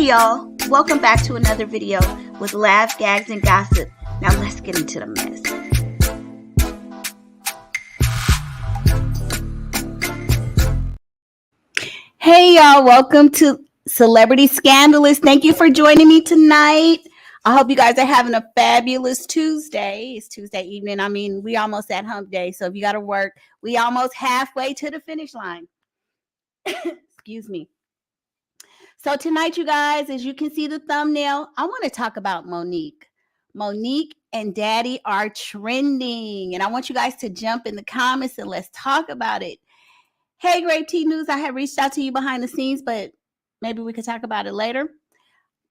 y'all, welcome back to another video with laughs, gags, and gossip. Now let's get into the mess. Hey y'all, welcome to Celebrity Scandalous. Thank you for joining me tonight. I hope you guys are having a fabulous Tuesday. It's Tuesday evening. I mean, we almost at hump day, so if you got to work, we almost halfway to the finish line. Excuse me. So tonight, you guys, as you can see the thumbnail, I want to talk about Monique. Monique and Daddy are trending, and I want you guys to jump in the comments and let's talk about it. Hey, Great T News, I have reached out to you behind the scenes, but maybe we could talk about it later.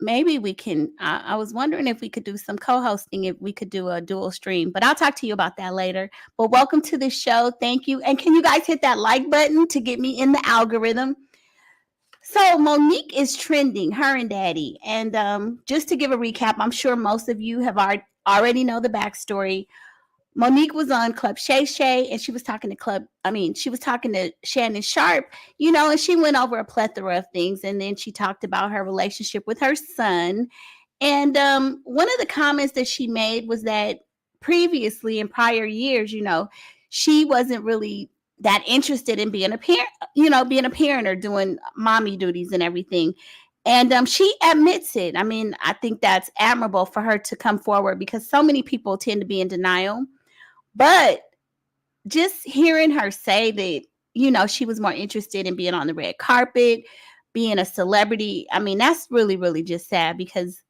Maybe we can. I was wondering if we could do some co-hosting, if we could do a dual stream, but I'll talk to you about that later. But welcome to the show. Thank you. And can you guys hit that like button to get me in the algorithm? So Monique is trending, her and Daddy. And just to give a recap, I'm sure most of you have already know the backstory. Monique was on Club Shay Shay, and she was talking to Shannon Sharpe, and she went over a plethora of things. And then she talked about her relationship with her son. And one of the comments that she made was that previously in prior years, she wasn't really that interested in being a parent or doing mommy duties and everything. And she admits it. I mean, I think that's admirable for her to come forward because so many people tend to be in denial. But just hearing her say that, she was more interested in being on the red carpet, being a celebrity. I mean, that's really, really just sad because,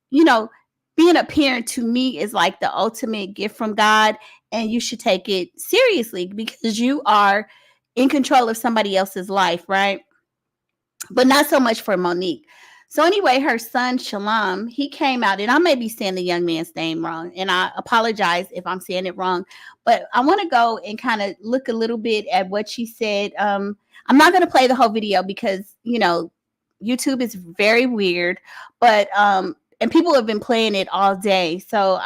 being a parent to me is like the ultimate gift from God, and you should take it seriously because you are in control of somebody else's life, right? But not so much for Monique. So anyway, her son, Shalom, he came out, and I may be saying the young man's name wrong, and I apologize if I'm saying it wrong, but I want to go and kind of look a little bit at what she said. I'm not going to play the whole video because, YouTube is very weird, but and people have been playing it all day. So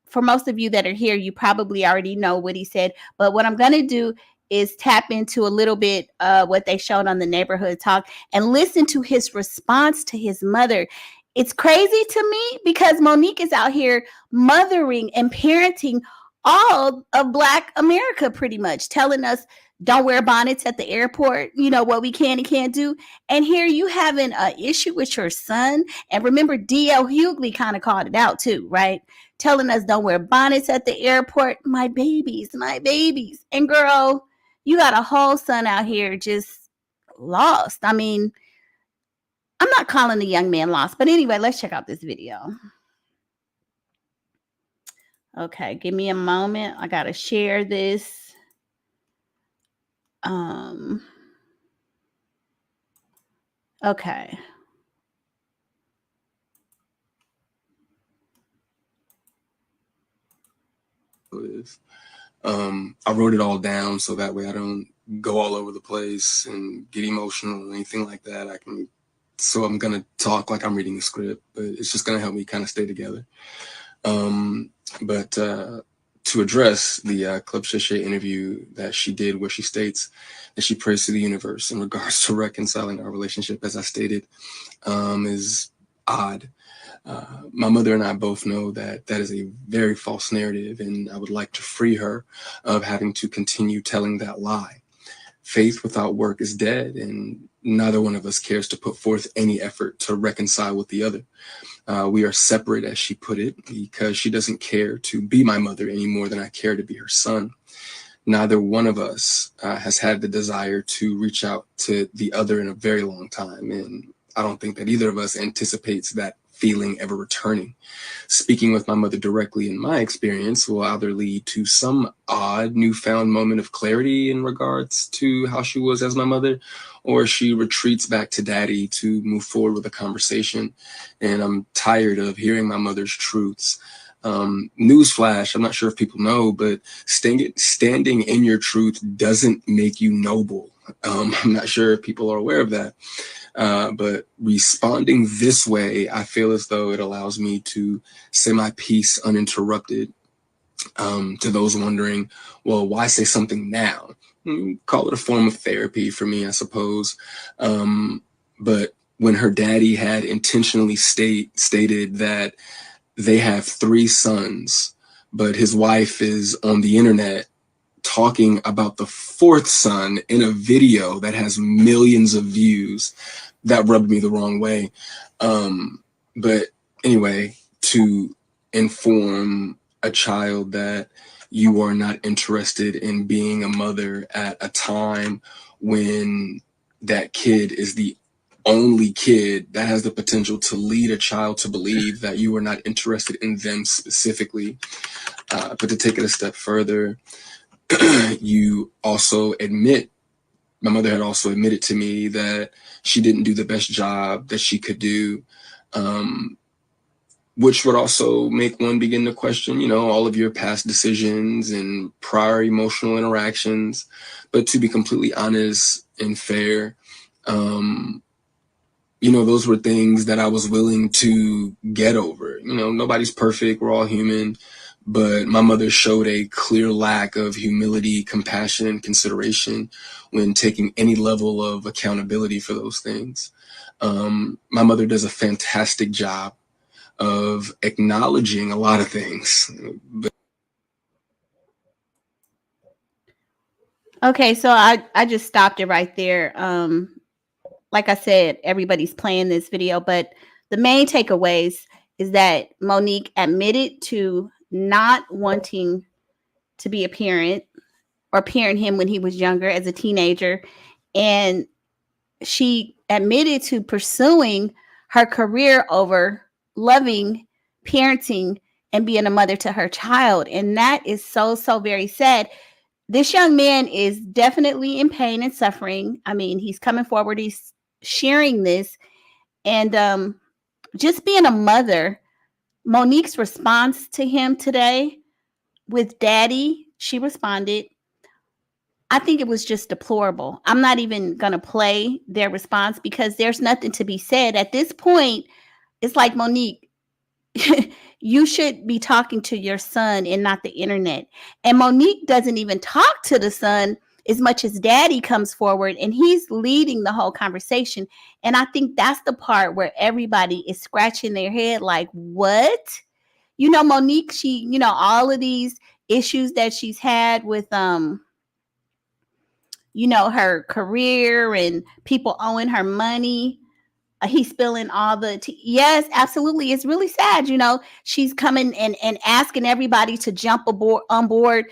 for most of you that are here, you probably already know what he said. But what I'm going to do is tap into a little bit what they showed on the Neighborhood Talk and listen to his response to his mother. It's crazy to me because Monique is out here mothering and parenting all of Black America pretty much, telling us don't wear bonnets at the airport, what we can and can't do. And here you having an issue with your son. And remember, D.L. Hughley kind of called it out too, right? Telling us don't wear bonnets at the airport. My babies. And girl, you got a whole son out here just lost. I mean, I'm not calling the young man lost, but anyway, let's check out this video. Okay, give me a moment. I got to share this. Okay. I wrote it all down so that way I don't go all over the place and get emotional or anything like that. So I'm going to talk like I'm reading a script, but it's just going to help me kind of stay together. But to address the Club Shay Shay interview that she did, where she states that she prays to the universe in regards to reconciling our relationship, as I stated, is odd. My mother and I both know that that is a very false narrative, and I would like to free her of having to continue telling that lie. Faith without work is dead, and neither one of us cares to put forth any effort to reconcile with the other. We are separate, as she put it, because she doesn't care to be my mother any more than I care to be her son. Neither one of us has had the desire to reach out to the other in a very long time, and I don't think that either of us anticipates that feeling ever returning. Speaking with my mother directly, in my experience, will either lead to some odd newfound moment of clarity in regards to how she was as my mother, or she retreats back to Daddy to move forward with a conversation. And I'm tired of hearing my mother's truths. Newsflash, I'm not sure if people know, but standing in your truth doesn't make you noble. I'm not sure if people are aware of that. But responding this way, I feel as though it allows me to say my piece uninterrupted. To those wondering, well, why say something now? Call it a form of therapy for me, I suppose. But when her daddy had intentionally stated that they have 3 sons, but his wife is on the internet talking about the 4th son in a video that has millions of views. That rubbed me the wrong way. But anyway, to inform a child that you are not interested in being a mother at a time when that kid is the only kid that has the potential to lead a child to believe that you are not interested in them specifically. But to take it a step further, you also admit, my mother had also admitted to me that she didn't do the best job that she could do, which would also make one begin to question, all of your past decisions and prior emotional interactions. But to be completely honest and fair, those were things that I was willing to get over. Nobody's perfect. We're all human. But my mother showed a clear lack of humility, compassion, and consideration when taking any level of accountability for those things. My mother does a fantastic job of acknowledging a lot of things. Okay, so I just stopped it right there. Like I said, everybody's playing this video, but the main takeaways is that Monique admitted to not wanting to be a parent or parent him when he was younger as a teenager. And she admitted to pursuing her career over loving, parenting, and being a mother to her child. And that is so, so very sad. This young man is definitely in pain and suffering. I mean, he's coming forward, he's sharing this. And just being a mother, Monique's response to him today with daddy, she responded, I think it was just deplorable. I'm not even going to play their response because there's nothing to be said. At this point, it's like, Monique, you should be talking to your son and not the internet. And Monique doesn't even talk to the son as much as daddy comes forward and he's leading the whole conversation. And I think that's the part where everybody is scratching their head like, what? Monique, she, all of these issues that she's had with, her career and people owing her money. He's spilling all the yes, absolutely. It's really sad. She's coming and asking everybody to jump on board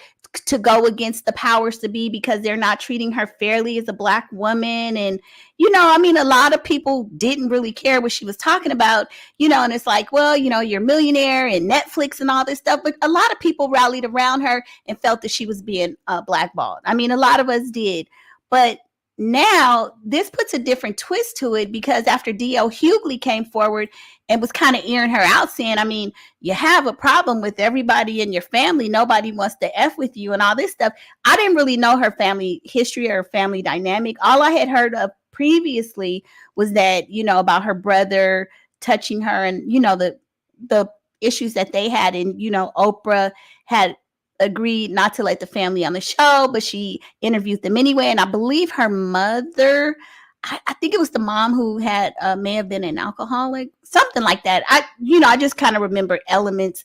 to go against the powers to be because they're not treating her fairly as a Black woman. And, a lot of people didn't really care what she was talking about, and it's like, well, you're a millionaire and Netflix and all this stuff. But a lot of people rallied around her and felt that she was being blackballed. A lot of us did. But now this puts a different twist to it because after D.L. Hughley came forward and was kind of airing her out saying, you have a problem with everybody in your family. Nobody wants to F with you and all this stuff. I didn't really know her family history or family dynamic. All I had heard of previously was that, about her brother touching her and, the issues that they had. And, Oprah had agreed not to let the family on the show, but she interviewed them anyway. And I believe her mother, I think it was the mom who had may have been an alcoholic, something like that. I just kind of remember elements.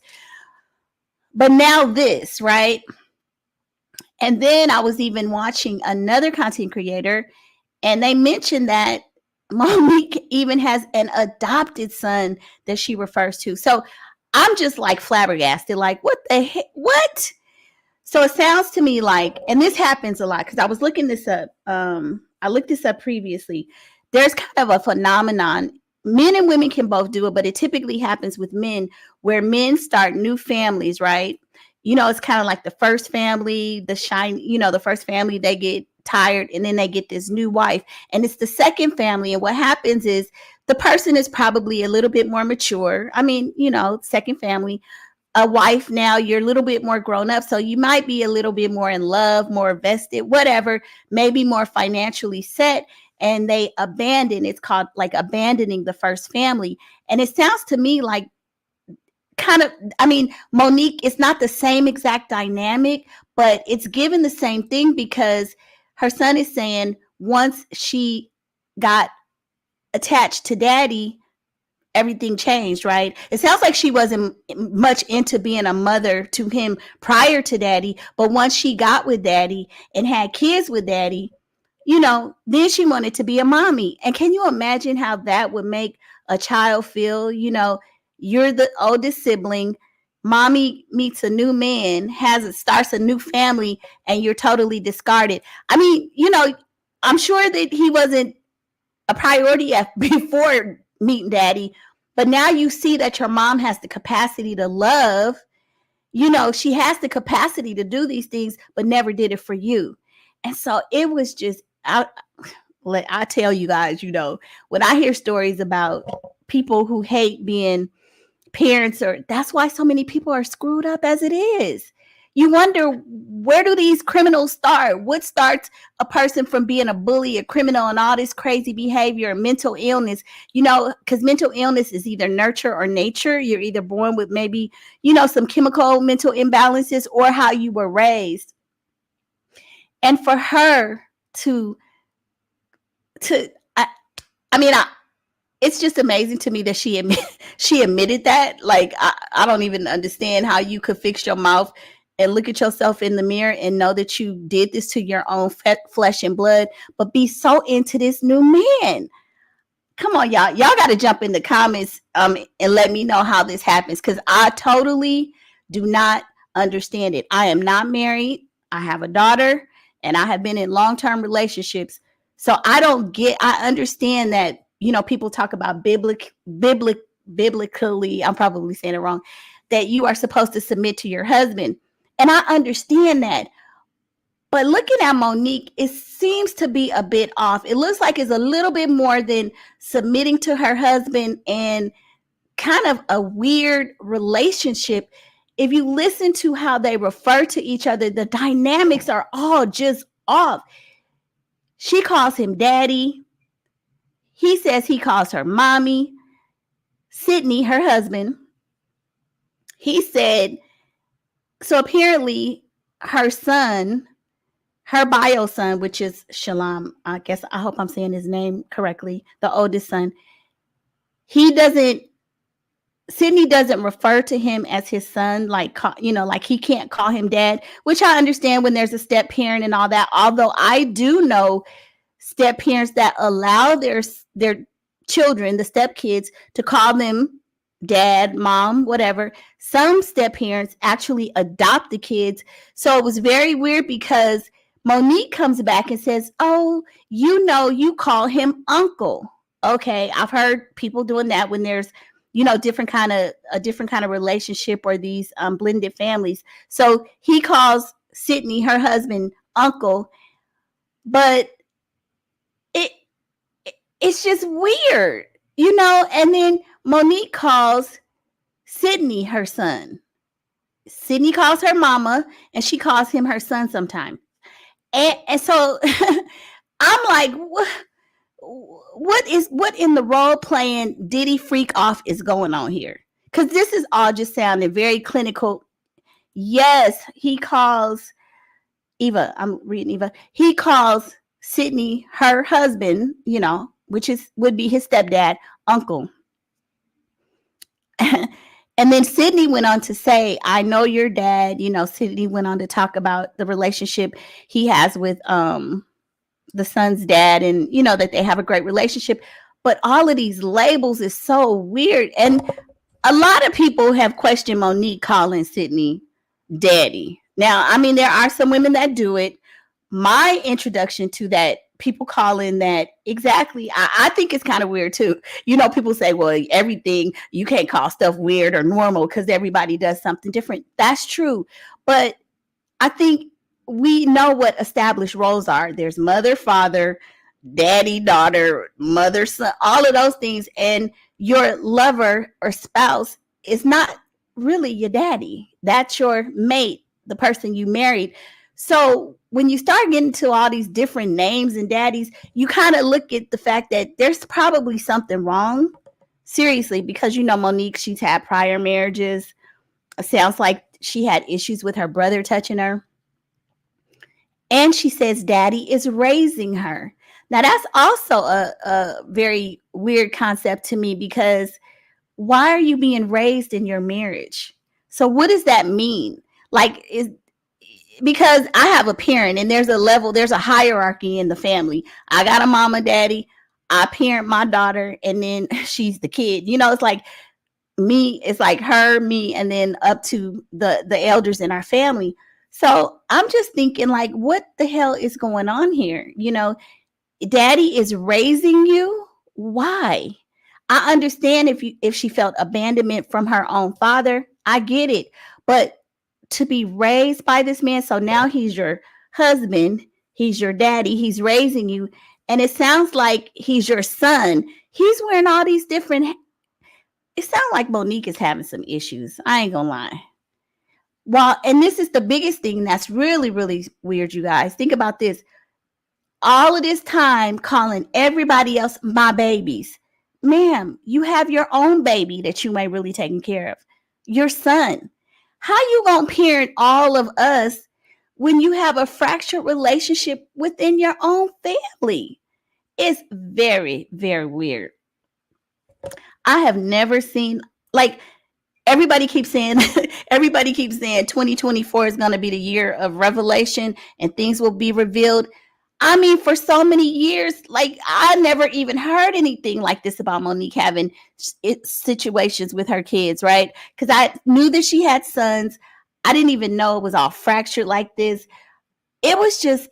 But now this, right? And then I was even watching another content creator, and they mentioned that Monique even has an adopted son that she refers to. So I'm just like flabbergasted, like, what the heck? What? So it sounds to me like, and this happens a lot because I was looking this up. I looked this up previously. There's kind of a phenomenon. Men and women can both do it, but it typically happens with men where men start new families, right? It's kind of like the first family, the first family, they get tired and then they get this new wife. And it's the second family. And what happens is the person is probably a little bit more mature. Second family. A wife now, you're a little bit more grown up, so you might be a little bit more in love, more vested, whatever, maybe more financially set, and they abandon. It's called like abandoning the first family. And it sounds to me like Monique, it's not the same exact dynamic, but it's given the same thing because her son is saying once she got attached to daddy, everything changed, right? It sounds like she wasn't much into being a mother to him prior to daddy, but once she got with daddy and had kids with daddy, then she wanted to be a mommy. And can you imagine how that would make a child feel? You're the oldest sibling, mommy meets a new man, starts a new family, and you're totally discarded. I mean, I'm sure that he wasn't a priority before meeting daddy, but now you see that your mom has the capacity to love. She has the capacity to do these things, but never did it for you. And so it was just, I tell you guys, when I hear stories about people who hate being parents, that's why so many people are screwed up as it is. You wonder, where do these criminals start? What starts a person from being a bully, a criminal, and all this crazy behavior and mental illness? Because mental illness is either nurture or nature. You're either born with maybe, some chemical mental imbalances or how you were raised. And for her it's just amazing to me that she admitted that. Like, I don't even understand how you could fix your mouth and look at yourself in the mirror and know that you did this to your own flesh and blood, but be so into this new man. Come on, y'all got to jump in the comments and let me know how this happens, because I totally do not understand it. I am not married. I have a daughter, and I have been in long-term relationships. So I understand that, people talk about biblically, I'm probably saying it wrong, that you are supposed to submit to your husband. And I understand that. But looking at Monique, it seems to be a bit off. It looks like it's a little bit more than submitting to her husband and kind of a weird relationship. If you listen to how they refer to each other, the dynamics are all just off. She calls him daddy. He says he calls her mommy. Sydney, her husband, he said, so apparently her son, her bio son, which is Shalom, I hope I'm saying his name correctly, the oldest son, Sydney doesn't refer to him as his son, like he can't call him dad, which I understand when there's a step parent and all that. Although I do know step parents that allow their children, the step kids, to call them dad, mom, whatever. Some step parents actually adopt the kids. So it was very weird because Monique comes back and says, oh, you call him uncle. Okay, I've heard people doing that when there's a different kind of relationship, or these blended families. So he calls Sydney, her husband, uncle, but it's just weird, and then Monique calls Sydney her son. Sydney calls her mama, and she calls him her son sometimes. And so I'm like, what in the role playing Diddy freak off is going on here? Because this is all just sounding very clinical. Yes, he calls Eva. I'm reading Eva. He calls Sydney, her husband, which would be his stepdad, uncle. And then Sydney went on to say, I know your dad. Sydney went on to talk about the relationship he has with the son's dad, and that they have a great relationship. But all of these labels is so weird. And a lot of people have questioned Monique calling Sydney daddy. Now, I mean, there are some women that do it. My introduction to that, people calling that exactly, I think it's kind of weird too. People say, well, everything, you can't call stuff weird or normal because everybody does something different. That's true. But I think we know what established roles are. There's mother, father, daddy, daughter, mother, son, all of those things. And your lover or spouse is not really your daddy. That's your mate, the person you married. So when you start getting to all these different names and daddies, you kind of look at the fact that there's probably something wrong. Seriously, because Monique, she's had prior marriages. It sounds like she had issues with her brother touching her. And she says daddy is raising her. Now that's also a very weird concept to me, because why are you being raised in your marriage? So what does that mean? Like, is because I have a parent, and there's a level, there's a hierarchy in the family. I got a mama, daddy, I parent my daughter, and then she's the kid. It's like me, it's like her, me, and then up to the elders in our family. So I'm just thinking, like, what the hell is going on here? Daddy is raising you. Why? I understand if she felt abandonment from her own father. I get it. But to be raised by this man, so now he's your husband, he's your daddy, he's raising you, and it sounds like he's your son. He's wearing all these different. It sounds like Monique is having some issues. I ain't gonna lie. Well, and this is the biggest thing that's really, really weird, you guys. Think about this. All of this time calling everybody else my babies. Ma'am, you have your own baby that you may really taking care of. Your son. How you gonna parent all of us when you have a fractured relationship within your own family? It's very, very weird. I have never seen, like, everybody keeps saying 2024 is going to be the year of revelation and things will be revealed. I mean, for so many years, like, I never even heard anything like this about Monique having situations with her kids, right? Because I knew that she had sons. I didn't even know it was all fractured like this. It was just,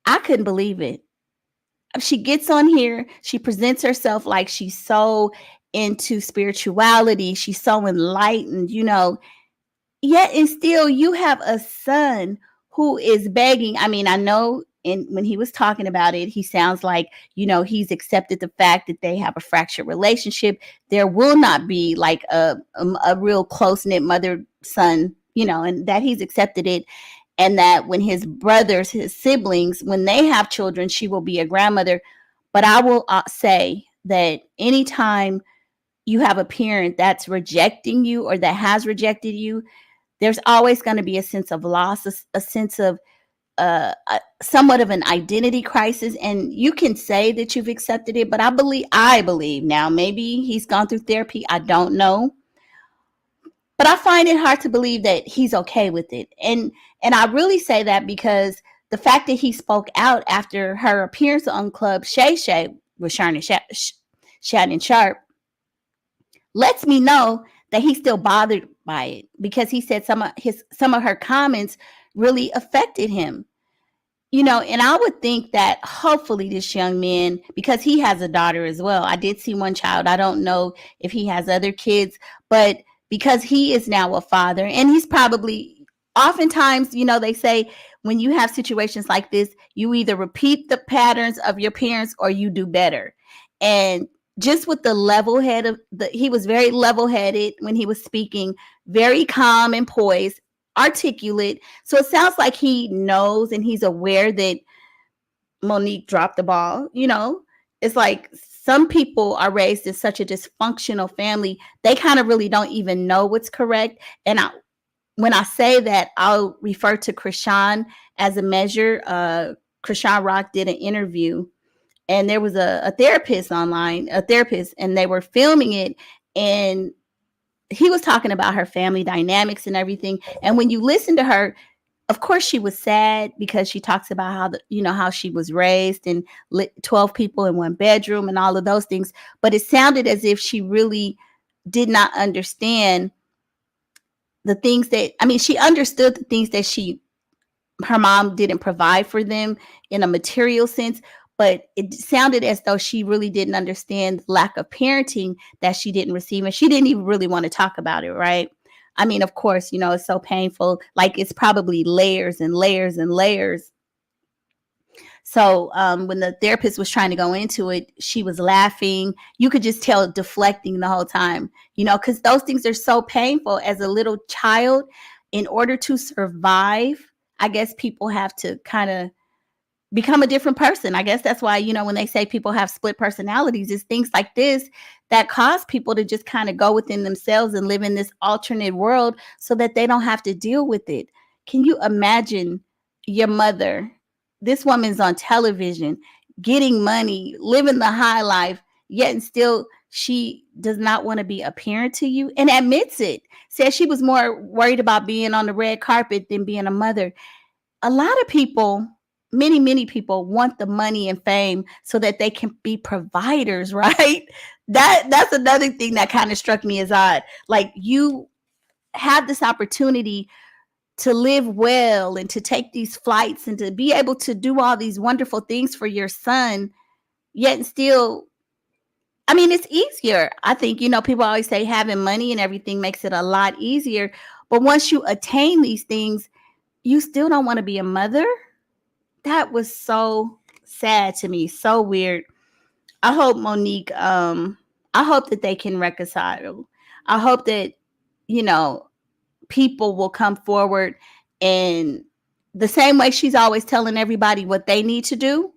I couldn't believe it. She gets on here, she presents herself like she's so into spirituality, she's so enlightened, yet and still you have a son who is begging. I mean, I know when he was talking about it, he sounds like, he's accepted the fact that they have a fractured relationship. There will not be like a real close-knit mother son, and that he's accepted it. And that when his brothers, his siblings, when they have children, she will be a grandmother. But I will say that anytime you have a parent that's rejecting you or that has rejected you, there's always going to be a sense of loss, a sense of somewhat of an identity crisis. And you can say that you've accepted it, but I believe now, maybe he's gone through therapy, I don't know. But I find it hard to believe that he's okay with it. And I really say that because the fact that he spoke out after her appearance on Club Shay Shay with Shannon Sharpe lets me know that he's still bothered by it, because he said some of her comments really affected him. And I would think that hopefully this young man, because he has a daughter as well. I did see one child. I don't know if he has other kids, but because he is now a father, and he's probably, oftentimes, they say when you have situations like this, you either repeat the patterns of your parents or you do better. And just with the level head he was very level headed when he was speaking, very calm and poised, articulate. So it sounds like he knows and he's aware that Monique dropped the ball. It's like some people are raised in such a dysfunctional family, they kind of really don't even know what's correct. And when I say that, I'll refer to Krishan as a measure. Krishan Rock did an interview, and there was a therapist online, and they were filming it, and he was talking about her family dynamics and everything. And when you listen to her, of course she was sad, because she talks about how she was raised and 12 people in one bedroom and all of those things. But it sounded as if she really did not understand the things that, she understood the things that her mom didn't provide for them in a material sense, but it sounded as though she really didn't understand the lack of parenting that she didn't receive. And she didn't even really want to talk about it, right? Of course, it's so painful. Like, it's probably layers and layers and layers. So when the therapist was trying to go into it, she was laughing. You could just tell, deflecting the whole time, because those things are so painful. As a little child, in order to survive, I guess people have to kind of become a different person. I guess that's why, when they say people have split personalities, it's things like this that cause people to just kind of go within themselves and live in this alternate world so that they don't have to deal with it. Can you imagine your mother? This woman's on television getting money, living the high life, yet and still she does not want to be a parent to you and admits it. Says she was more worried about being on the red carpet than being a mother. A lot of people, many people want the money and fame so that they can be providers, right? That's another thing that kind of struck me as odd. Like, you have this opportunity to live well and to take these flights and to be able to do all these wonderful things for your son, yet and still, I mean, it's easier. I think, people always say having money and everything makes it a lot easier. But once you attain these things, you still don't want to be a mother. That was so sad to me. So weird. I hope Monique, I hope that they can reconcile. I hope that, you know, people will come forward, and the same way she's always telling everybody what they need to do,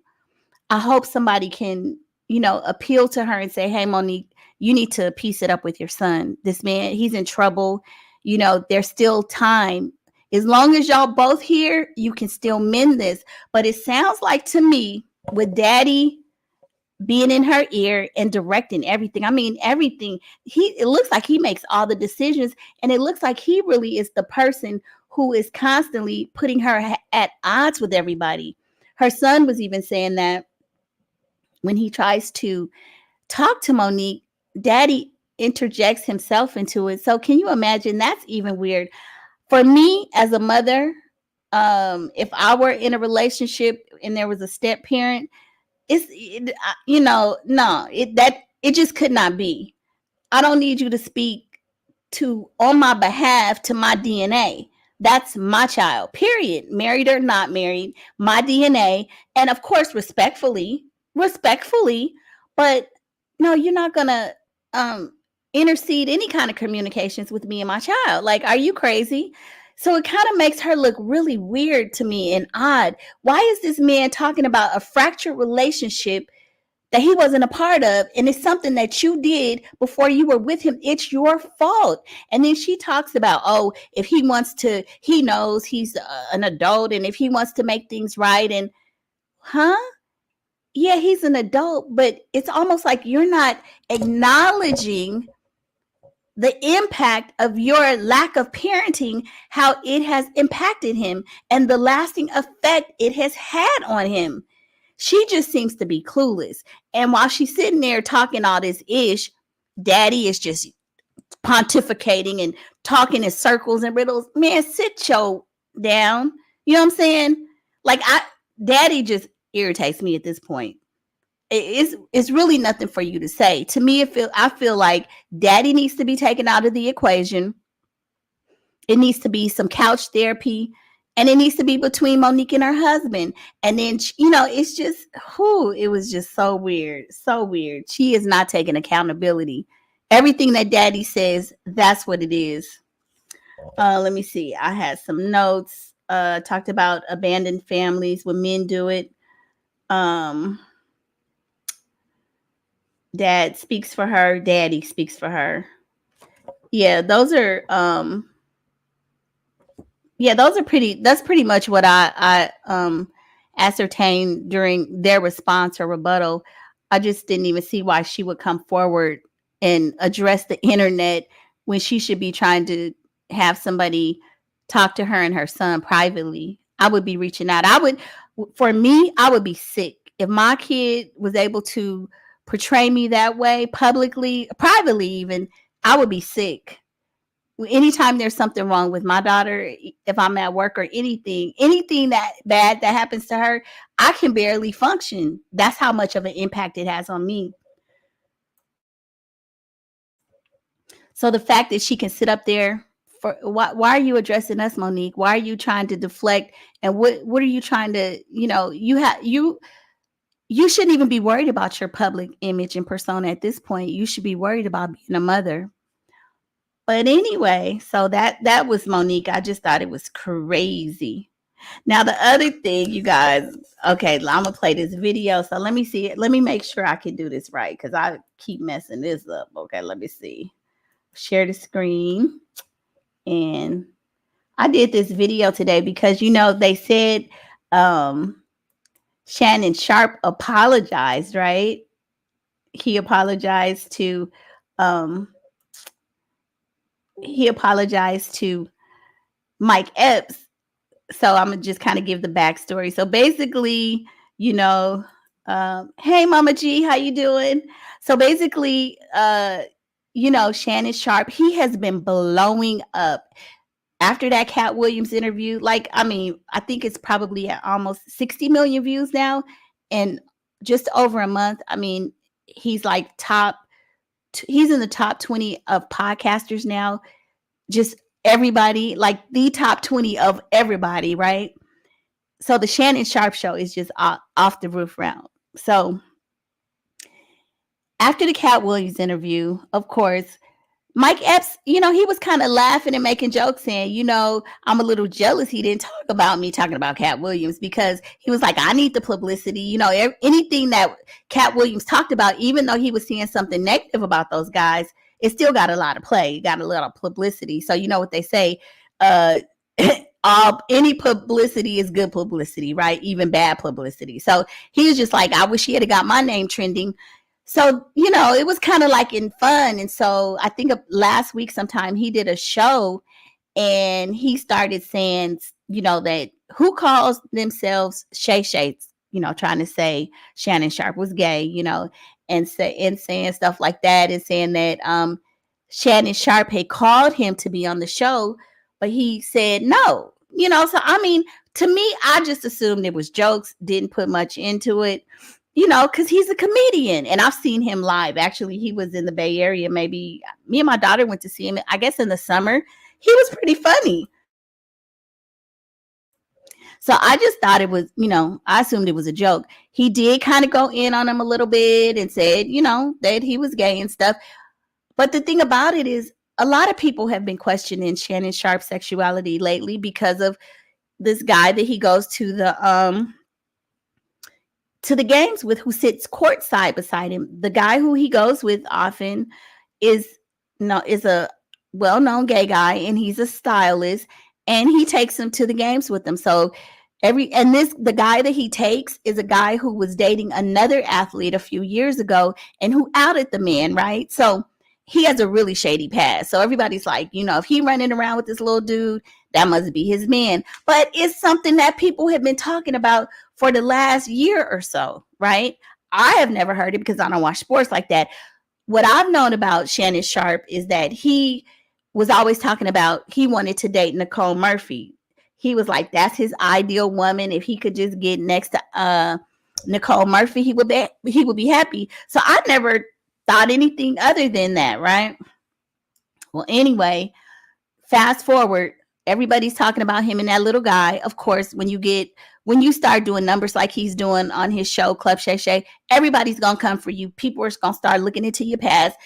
I hope somebody can, appeal to her and say, hey, Monique, you need to piece it up with your son. This man, he's in trouble. There's still time. As long as y'all both here, you can still mend this. But it sounds like to me, with daddy being in her ear and directing everything. I mean, everything. It looks like he makes all the decisions, and it looks like he really is the person who is constantly putting her at odds with everybody. Her son was even saying that when he tries to talk to Monique, daddy interjects himself into it. So can you imagine? That's even weird. For me as a mother, if I were in a relationship and there was a step parent, no, it just could not be. I don't need you to speak to on my behalf to my DNA. That's my child, period. Married or not married, my DNA. And of course, respectfully, but no, you're not gonna um intercede any kind of communications with me and my child. Like, are you crazy? So it kind of makes her look really weird to me and odd. Why is this man talking about a fractured relationship that he wasn't a part of, and it's something that you did before you were with him? It's your fault. And then she talks about, oh, if he wants to, he knows he's an adult, and if he wants to make things right, and huh, yeah, he's an adult, but it's almost like you're not acknowledging the impact of your lack of parenting, how it has impacted him and the lasting effect it has had on him. She just seems to be clueless. And while she's sitting there talking all this ish, daddy is just pontificating and talking in circles and riddles. Man, sit your down. You know what I'm saying? Like, daddy just irritates me at this point. It's really nothing for you to say. To me, I feel like daddy needs to be taken out of the equation. It needs to be some couch therapy, and it needs to be between Monique and her husband. And then, it's just, it was just so weird. So weird. She is not taking accountability. Everything that daddy says, that's what it is. Let me see. I had some notes. Talked about abandoned families when men do it. Dad speaks for her. Daddy speaks for her. Yeah, those are that's pretty much what I ascertained during their response or rebuttal. I just didn't even see why she would come forward and address the internet when she should be trying to have somebody talk to her and her son privately. I would be reaching out. For me, I would be sick if my kid was able to portray me that way publicly, privately even. I would be sick. Anytime there's something wrong with my daughter, if I'm at work or anything that bad that happens to her, I can barely function. That's how much of an impact it has on me. So the fact that she can sit up there for why are you addressing us, Monique? Why are you trying to deflect? And what are you trying to, you shouldn't even be worried about your public image and persona at this point. You should be worried about being a mother. But anyway, so that was Monique. I just thought it was crazy. Now the other thing, you guys, okay, I'm gonna play this video. So let me see it. Let me make sure I can do this right, because I keep messing this up. Okay, let me see. Share the screen. And I did this video today because they said Shannon Sharpe apologized, right? He apologized to um he apologized to Mike Epps. So I'm gonna just kind of give the backstory. So basically, you know, hey Mama G, how you doing? So basically, Shannon Sharpe, he has been blowing up after that Cat Williams interview. Like, I mean, I think it's probably at almost 60 million views now, and just over a month. I mean, he's like he's in the top 20 of podcasters now. Just everybody, like the top 20 of everybody, right? So the Shannon Sharpe show is just off the roof round. So after the Cat Williams interview, of course, Mike Epps, he was kind of laughing and making jokes saying, I'm a little jealous he didn't talk about me talking about Cat Williams, because he was like, I need the publicity. Anything that Cat Williams talked about, even though he was seeing something negative about those guys, it still got a lot of play, got a lot of publicity. So you know what they say, any publicity is good publicity, right? Even bad publicity. So he was just like, I wish he had got my name trending. So, it was kind of like in fun. And so I think last week sometime he did a show and he started saying, that who calls themselves Shay Shay, trying to say Shannon Sharpe was gay, and saying stuff like that, and saying that Shannon Sharpe had called him to be on the show, but he said no. So I mean, to me, I just assumed it was jokes, didn't put much into it, because he's a comedian and I've seen him live. Actually, he was in the Bay Area. Maybe me and my daughter went to see him, I guess in the summer. He was pretty funny. So I just thought it was, I assumed it was a joke. He did kind of go in on him a little bit and said, that he was gay and stuff. But the thing about it is, a lot of people have been questioning Shannon Sharpe's sexuality lately because of this guy that he goes to the games with, who sits courtside beside him. The guy who he goes with often is a well-known gay guy, and he's a stylist, and he takes him to the games with him. So the guy that he takes is a guy who was dating another athlete a few years ago and who outed the man, right? So he has a really shady past. So everybody's like, if he running around with this little dude, that must be his man. But it's something that people have been talking about for the last year or so, right? I have never heard it because I don't watch sports like that. What I've known about Shannon Sharpe is that he was always talking about he wanted to date Nicole Murphy. He was like, that's his ideal woman. If he could just get next to Nicole Murphy, he would be happy. So I never thought anything other than that, right? Well, anyway, fast forward, everybody's talking about him and that little guy. Of course, when you start doing numbers like he's doing on his show, Club Shay Shay, everybody's going to come for you. People are going to start looking into your past.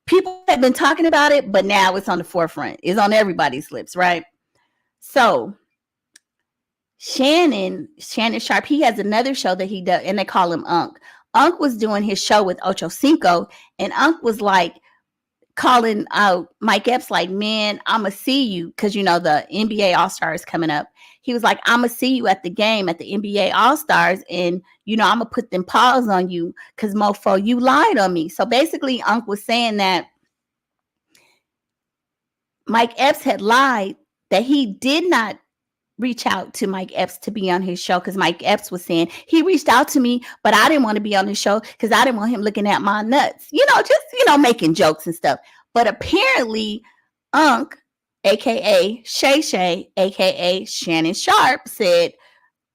People have been talking about it, but now it's on the forefront. It's on everybody's lips, right? So Shannon Sharpe, he has another show that he does, and they call him Unc. Unc was doing his show with Ocho Cinco, and Unc was like calling out Mike Epps like, man, I'ma see you, because the NBA All-Star is coming up. He was like, I'ma see you at the game at the NBA All-Stars, and I'ma put them paws on you because mofo, you lied on me. So basically Unc was saying that Mike Epps had lied, that he did not reach out to Mike Epps to be on his show, because Mike Epps was saying he reached out to me, but I didn't want to be on the show because I didn't want him looking at my nuts, making jokes and stuff. But apparently Unc, aka Shay Shay, aka Shannon Sharpe, said,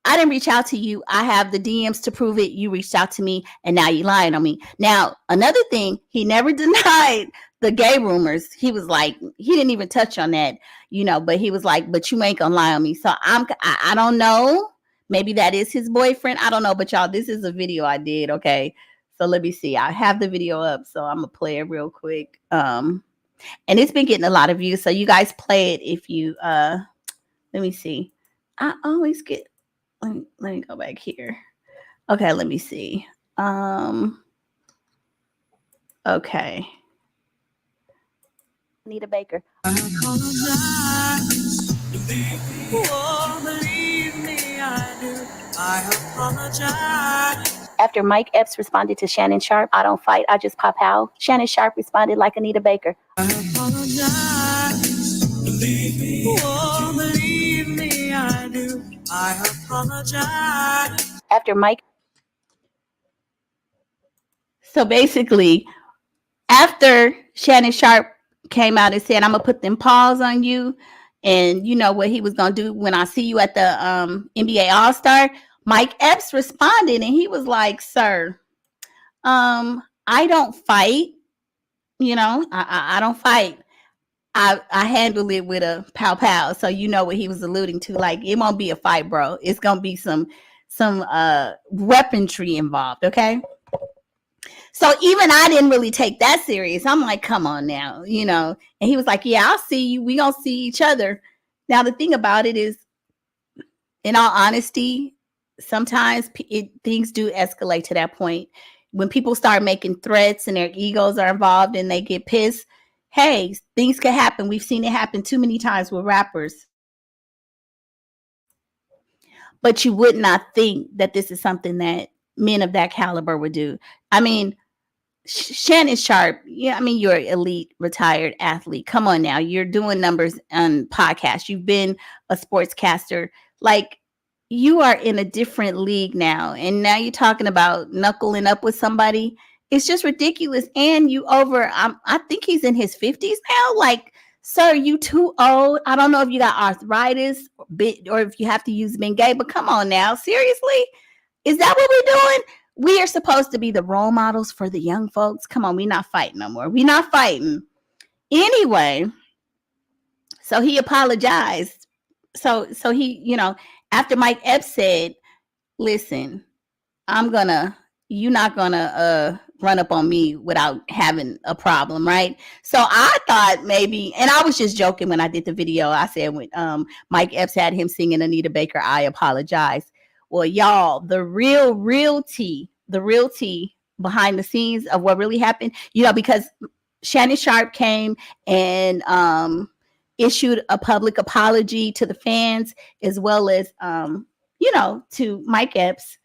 I didn't reach out to you. I have the DMs to prove it. You reached out to me and now you lying on me. Now, another thing, he never denied the gay rumors. He was like, he didn't even touch on that, but he was like, but you ain't gonna lie on me. So I don't know. Maybe that is his boyfriend. I don't know. But y'all, this is a video I did. Okay. So let me see. I have the video up, so I'm gonna play it real quick. And it's been getting a lot of views. So you guys play it if you let me see. I always get let me go back here. Okay, let me see. Okay. Anita Baker. I apologize. Oh, believe me, I do. I apologize. After Mike Epps responded to Shannon Sharpe, I don't fight, I just pop out. Shannon Sharpe responded like Anita Baker. I apologize. Believe me, oh, believe me, I do. I apologize. After Mike. So basically, after Shannon Sharpe came out and said, I'm gonna put them paws on you, and you know what he was gonna do when I see you at the NBA All-Star, Mike Epps responded and he was like, sir, I don't fight, you know, I don't fight. I handle it with a pow pow. So you know what he was alluding to. Like, it won't be a fight, bro. It's gonna be some weaponry involved, okay? So even I didn't really take that serious. I'm like, come on now, you know. And he was like, yeah, I'll see you. We gonna see each other. Now the thing about it is, in all honesty, sometimes things do escalate to that point. When people start making threats and their egos are involved and they get pissed, hey, things can happen. We've seen it happen too many times with rappers. But you would not think that this is something that men of that caliber would do. I mean, Shannon Sharpe, yeah, I mean, you're an elite retired athlete. Come on now. You're doing numbers on podcasts. You've been a sportscaster. Like, you are in a different league now. And now you're talking about knuckling up with somebody. It's just ridiculous. And you I think he's in his 50s now. Like, sir, you too old. I don't know if you got arthritis or if you have to use Bengay, but come on now. Seriously? Is that what we're doing? We are supposed to be the role models for the young folks. Come on, we're not fighting no more. We're not fighting. Anyway, so he apologized. So he, you know, after Mike Epps said, listen, you're not gonna run up on me without having a problem, right? So I thought maybe, and I was just joking when I did the video. I said when Mike Epps had him singing Anita Baker, I apologize. Well, y'all, the real tea behind the scenes of what really happened, you know, because Shannon Sharpe came and issued a public apology to the fans, as well as you know, to Mike Epps.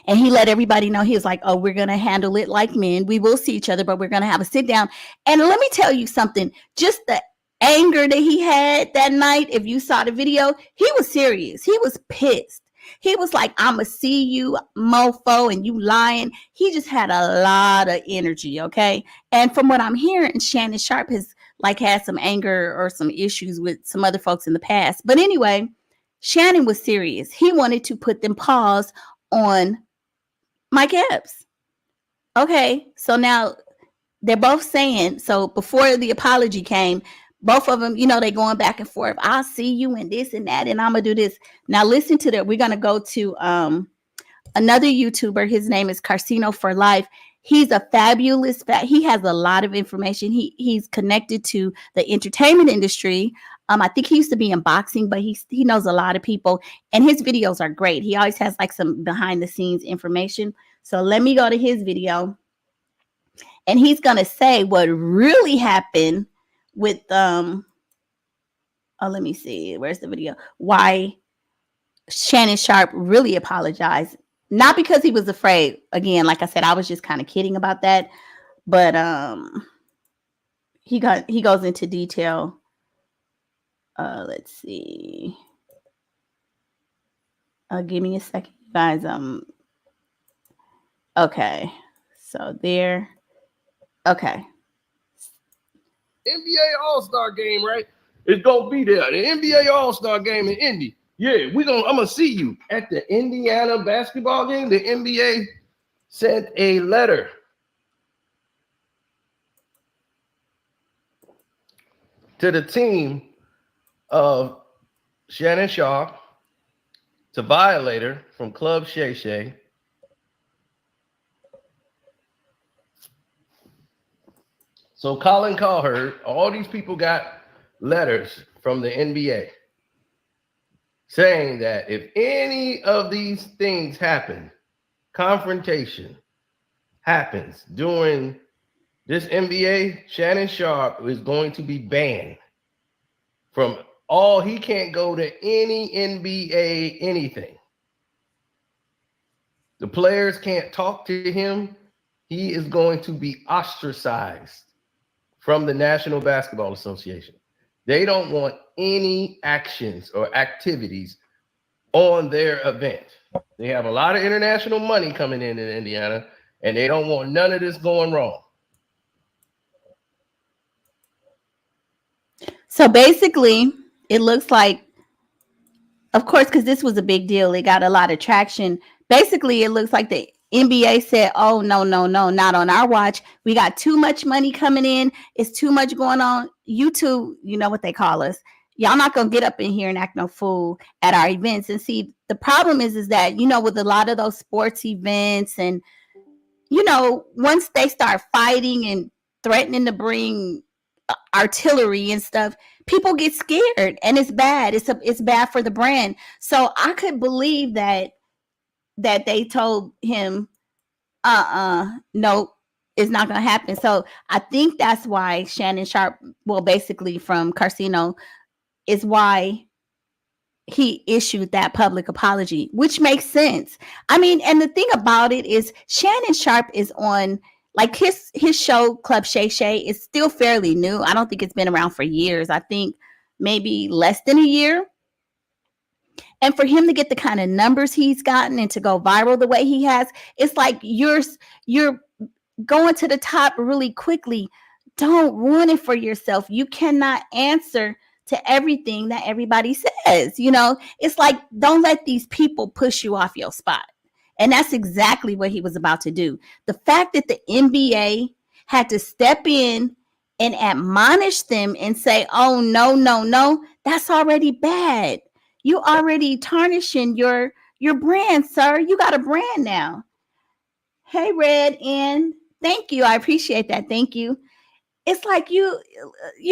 And he let everybody know, he was like, oh, we're going to handle it like men. We will see each other, but we're going to have a sit down. And let me tell you something, just the anger that he had that night, if you saw the video, he was serious. He was pissed. He was like, I'm going to see you, mofo, and you lying. He just had a lot of energy, okay? And from what I'm hearing, Shannon Sharpe has like had some anger or some issues with some other folks in the past. But anyway, Shannon was serious. He wanted to put them paws on Mike Epps. Okay, so now they're both saying, so before the apology came, both of them, you know, they going back and forth. I'll see you and this and that, and I'm gonna do this. Now listen to that. We're gonna go to another YouTuber. His name is Carcino for Life. He's a fabulous he has a lot of information. He's connected to the entertainment industry. I think he used to be in boxing, but he knows a lot of people, and his videos are great. He always has like some behind the scenes information. So let me go to his video, and he's gonna say what really happened with oh, let me see, where's the video? Why Shannon Sharpe really apologized. Not because he was afraid. Again, like I said, I was just kind of kidding about that. But he goes into detail. Let's see. Give me a second, guys. Okay. So there. Okay. NBA All-Star game, right? It's gonna be there. The NBA All-Star game in Indy. Yeah, I'm gonna see you at the Indiana basketball game. The NBA sent a letter to the team of Shannon Sharpe, to Violator from Club Shay Shay, so Colin Cowherd, all these people got letters from the NBA saying that if any of these things happen, confrontation happens during this NBA, Shannon Sharpe is going to be banned from He can't go to any NBA anything. The players can't talk to him. He is going to be ostracized from the National Basketball Association. They don't want any actions or activities on their event. They have a lot of international money coming in Indiana, and they don't want none of this going wrong. So basically, it looks like, of course, because this was a big deal, it got a lot of traction. Basically, it looks like the NBA said, oh, no, not on our watch. We got too much money coming in. It's too much going on. YouTube, you know what they call us. Y'all not going to get up in here and act no fool at our events. And see, the problem is that, you know, with a lot of those sports events and, you know, once they start fighting and threatening to bring artillery and stuff, people get scared, and it's bad. It's bad for the brand. So I could believe that they told him, no, it's not going to happen. So I think that's why Shannon Sharpe, well, basically from Carcino, is why he issued that public apology, which makes sense. I mean, and the thing about it is Shannon Sharpe is on, like, his show Club Shay Shay is still fairly new. I don't think it's been around for years. I think maybe less than a year. And for him to get the kind of numbers he's gotten and to go viral the way he has, it's like you're going to the top really quickly. Don't ruin it for yourself. You cannot answer to everything that everybody says. You know, it's like, don't let these people push you off your spot. And that's exactly what he was about to do. The fact that the NBA had to step in and admonish them and say, oh, no, that's already bad. You already tarnishing your brand, sir. You got a brand now. Hey, Red, and thank you. I appreciate that. Thank you. It's like you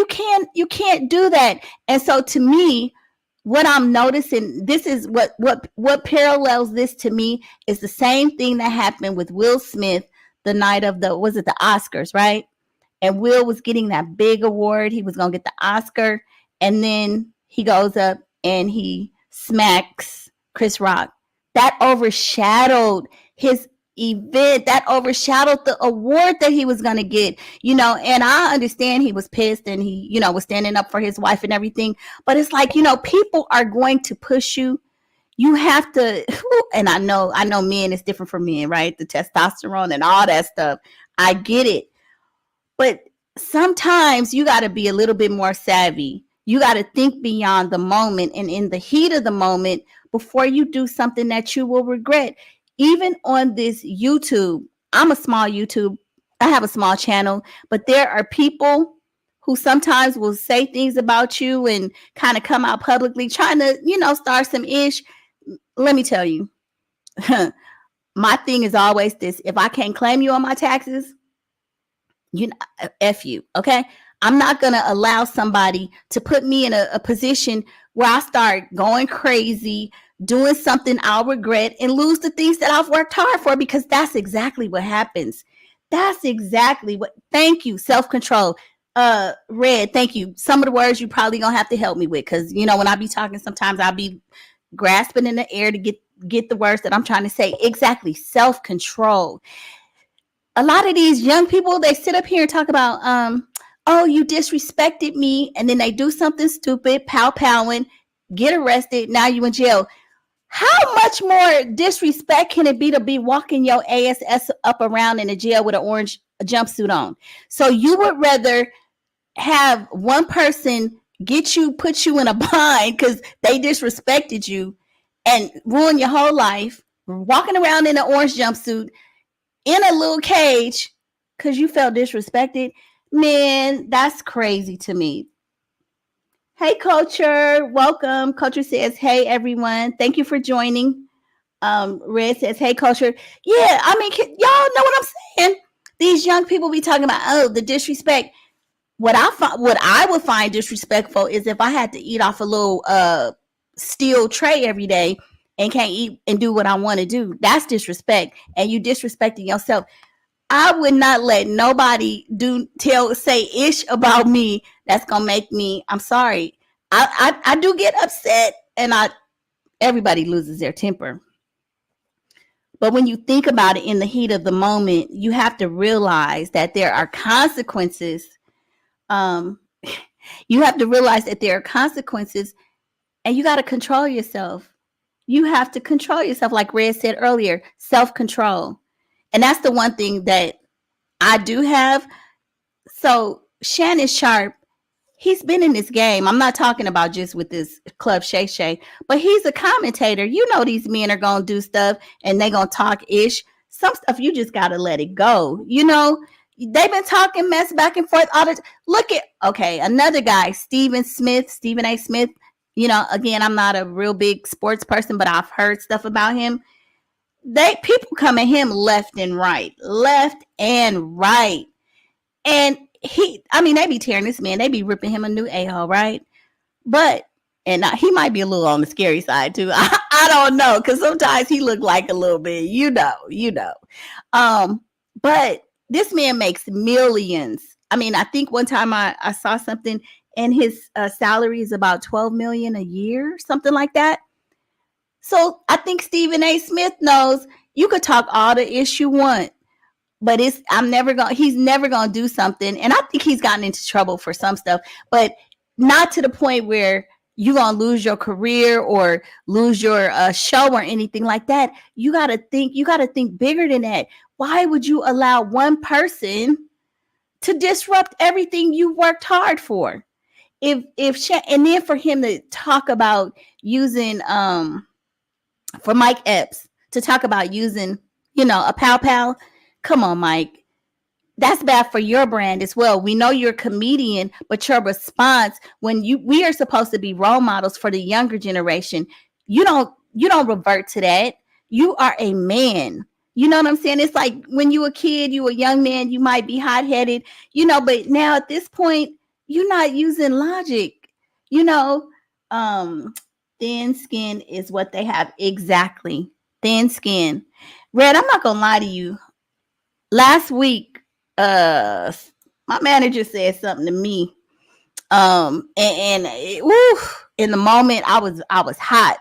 can't do that. And so to me, what I'm noticing, this is what parallels this to me is the same thing that happened with Will Smith the night of the Oscars, right? And Will was getting that big award. He was going to get the Oscar. And then he goes up and he smacks Chris Rock. That overshadowed his event, that overshadowed the award that he was going to get, you know. And I understand he was pissed and he, you know, was standing up for his wife and everything, but it's like, you know, people are going to push you. You have to, and I know men, it's different for men, right? The testosterone and all that stuff, I get it, but sometimes you got to be a little bit more savvy. You got to think beyond the moment and in the heat of the moment before you do something that you will regret. Even on this YouTube, I'm a small YouTube. I have a small channel, but there are people who sometimes will say things about you and kind of come out publicly trying to, you know, start some ish. Let me tell you, my thing is always this. If I can't claim you on my taxes, you know, F you, okay? I'm not going to allow somebody to put me in a position where I start going crazy, doing something I'll regret and lose the things that I've worked hard for, because that's exactly what happens. That's exactly what, thank you, self-control. Red, thank you. Some of the words you probably gonna have to help me with, because, you know, when I be talking, sometimes I'll be grasping in the air to get the words that I'm trying to say. Exactly, self-control. A lot of these young people, they sit up here and talk about, oh, you disrespected me, and then they do something stupid, pow-powing, get arrested, now you in jail. How much more disrespect can it be to be walking your ass up around in a jail with an orange jumpsuit on? So you would rather have one person put you in a bind because they disrespected you and ruin your whole life, walking around in an orange jumpsuit in a little cage because you felt disrespected? Man, that's crazy to me. Hey, Culture, welcome. Culture says, hey, everyone. Thank you for joining. Red says, hey, Culture. Yeah, I mean, y'all know what I'm saying? These young people be talking about, oh, the disrespect. What I would find disrespectful is if I had to eat off a little steel tray every day and can't eat and do what I want to do. That's disrespect. And you disrespecting yourself. I would not let nobody say ish about me that's gonna make me, I'm sorry, I do get upset, and everybody loses their temper. But when you think about it in the heat of the moment, you have to realize that there are consequences. You have to realize that there are consequences, and you got to control yourself. You have to control yourself, like Red said earlier, self-control. And that's the one thing that I do have. So Shannon Sharpe, he's been in this game. I'm not talking about just with this Club Shay Shay, but he's a commentator. You know, these men are going to do stuff and they're going to talk ish. Some stuff you just got to let it go. You know, they've been talking mess back and forth all the time. Look at, okay, another guy, Stephen A. Smith. You know, again, I'm not a real big sports person, but I've heard stuff about him. People come at him left and right. And they be tearing this man. They be ripping him a new a-hole, right? But, and he might be a little on the scary side too. I don't know, because sometimes he look like a little bit, you know. But this man makes millions. I mean, I think one time I saw something, and his salary is about $12 million a year, something like that. So I think Stephen A. Smith knows you could talk all the ish you want, but he's never gonna do something. And I think he's gotten into trouble for some stuff, but not to the point where you're gonna lose your career or lose your show or anything like that. You gotta think bigger than that. Why would you allow one person to disrupt everything you worked hard for? And then for him to talk about using for Mike Epps to talk about using, a pow. Come on, Mike. That's bad for your brand as well. We know you're a comedian, but your response when we are supposed to be role models for the younger generation, you don't revert to that. You are a man. You know what I'm saying? It's like when you a kid, you a young man, you might be hot-headed, but now at this point, you're not using logic. Thin skin is what they have. Exactly. Thin skin. Red, I'm not gonna lie to you. Last week, my manager said something to me. In the moment I was hot,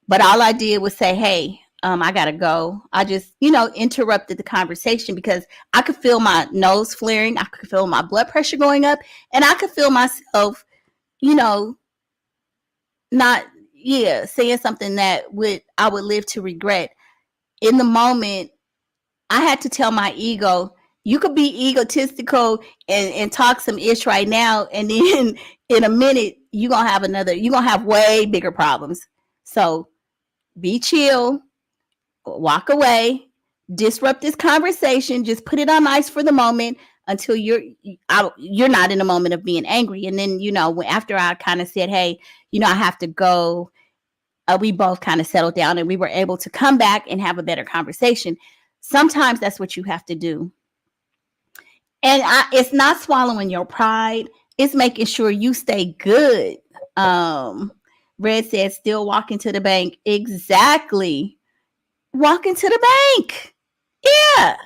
but all I did was say, hey, I gotta go. I just, interrupted the conversation because I could feel my nose flaring. I could feel my blood pressure going up, and I could feel myself, not saying something that I would live to regret. In the moment, I had to tell my ego, you could be egotistical and talk some ish right now, and then in a minute you're gonna have way bigger problems. So be chill, walk away, disrupt this conversation, just put it on ice for the moment until you're not in a moment of being angry. And then, after I kind of said, hey, I have to go, we both kind of settled down and we were able to come back and have a better conversation. Sometimes that's what you have to do. And it's not swallowing your pride. It's making sure you stay good. Red said, still walking to the bank. Exactly. Walking to the bank. Yeah.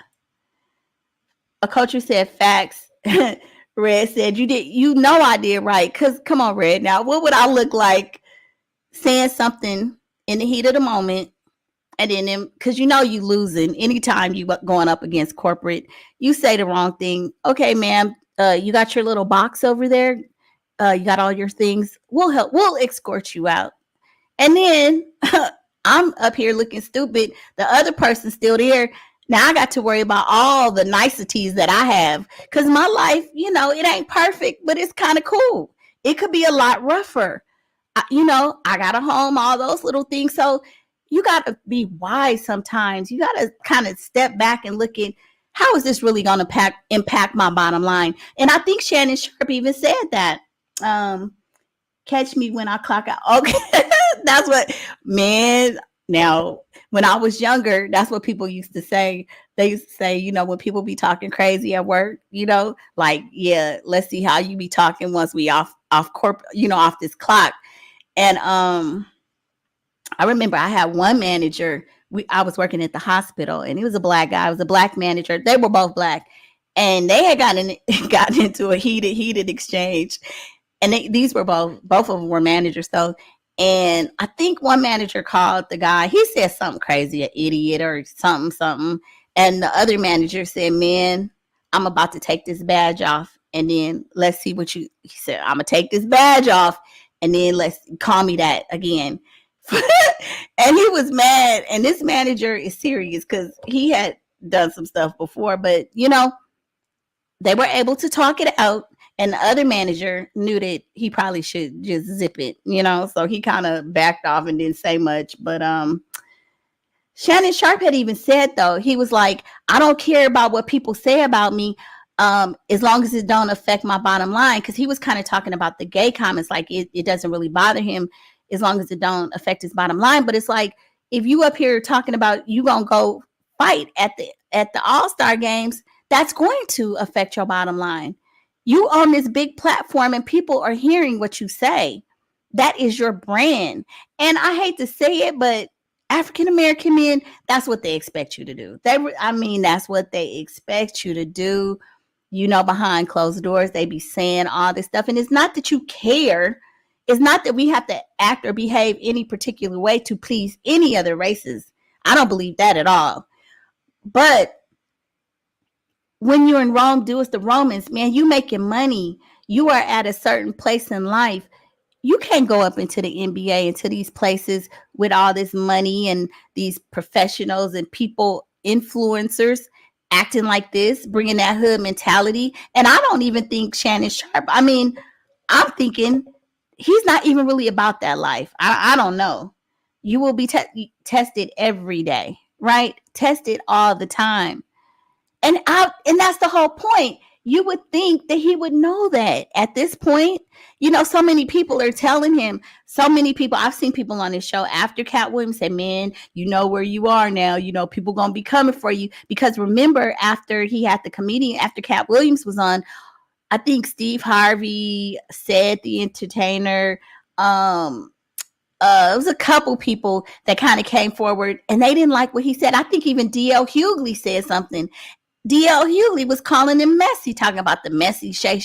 A coach said facts. Red said, I did right. Because come on, Red. Now, what would I look like saying something in the heat of the moment? And then, because you losing anytime you going up against corporate, you say the wrong thing. Okay, ma'am, you got your little box over there. You got all your things. We'll escort you out. And then I'm up here looking stupid. The other person's still there. Now I got to worry about all the niceties that I have. Because my life, it ain't perfect, but it's kind of cool. It could be a lot rougher. I got a home, all those little things. So you got to be wise sometimes. You got to kind of step back and look at how is this really going to impact my bottom line? And I think Shannon Sharpe even said that. Catch me when I clock out. Okay. That's what, man. Now, when I was younger, that's what people used to say. They used to say, when people be talking crazy at work, like, yeah, let's see how you be talking once we off corporate, off this clock. And I remember I had one manager. I was working at the hospital, and he was a black guy. I was a black manager. They were both black, and they had gotten into a heated exchange. and these were both of them were managers though. And I think one manager called the guy. He said something crazy, an idiot or something. And the other manager said, "Man, I'm about to take this badge off, and then let's see what you." He said, "I'm gonna take this badge off, and then let's call me that again." And he was mad. And this manager is serious because he had done some stuff before, but they were able to talk it out. And the other manager knew that he probably should just zip it, so he kind of backed off and didn't say much. But Shannon Sharpe had even said, though, he was like, "I don't care about what people say about me as long as it don't affect my bottom line." Because he was kind of talking about the gay comments, like it doesn't really bother him as long as it don't affect his bottom line. But it's like, if you up here talking about you gonna go fight at the All-Star games, that's going to affect your bottom line. You on this big platform and people are hearing what you say. That is your brand. And I hate to say it, but African-American men, that's what they expect you to do. That's what they expect you to do. Behind closed doors, they be saying all this stuff. And it's not that you care. It's not that we have to act or behave any particular way to please any other races. I don't believe that at all. But when you're in Rome, do as the Romans, man, you making money. You are at a certain place in life. You can't go up into the NBA, into these places with all this money and these professionals and people, influencers, acting like this, bringing that hood mentality. And I don't even think Shannon Sharpe, I'm thinking he's not even really about that life. I don't know. You will be tested every day, right? Tested all the time. And that's the whole point. You would think that he would know that at this point. So many people are telling him, so many people, I've seen people on this show after Cat Williams say, "Man, you know where you are now. People going to be coming for you." Because remember, after he had the comedian, after Cat Williams was on, I think Steve Harvey, said the entertainer, it was a couple people that kind of came forward and they didn't like what he said. I think even D.L. Hughley said something. D.L. Hughley was calling him messy, talking about the messy Shay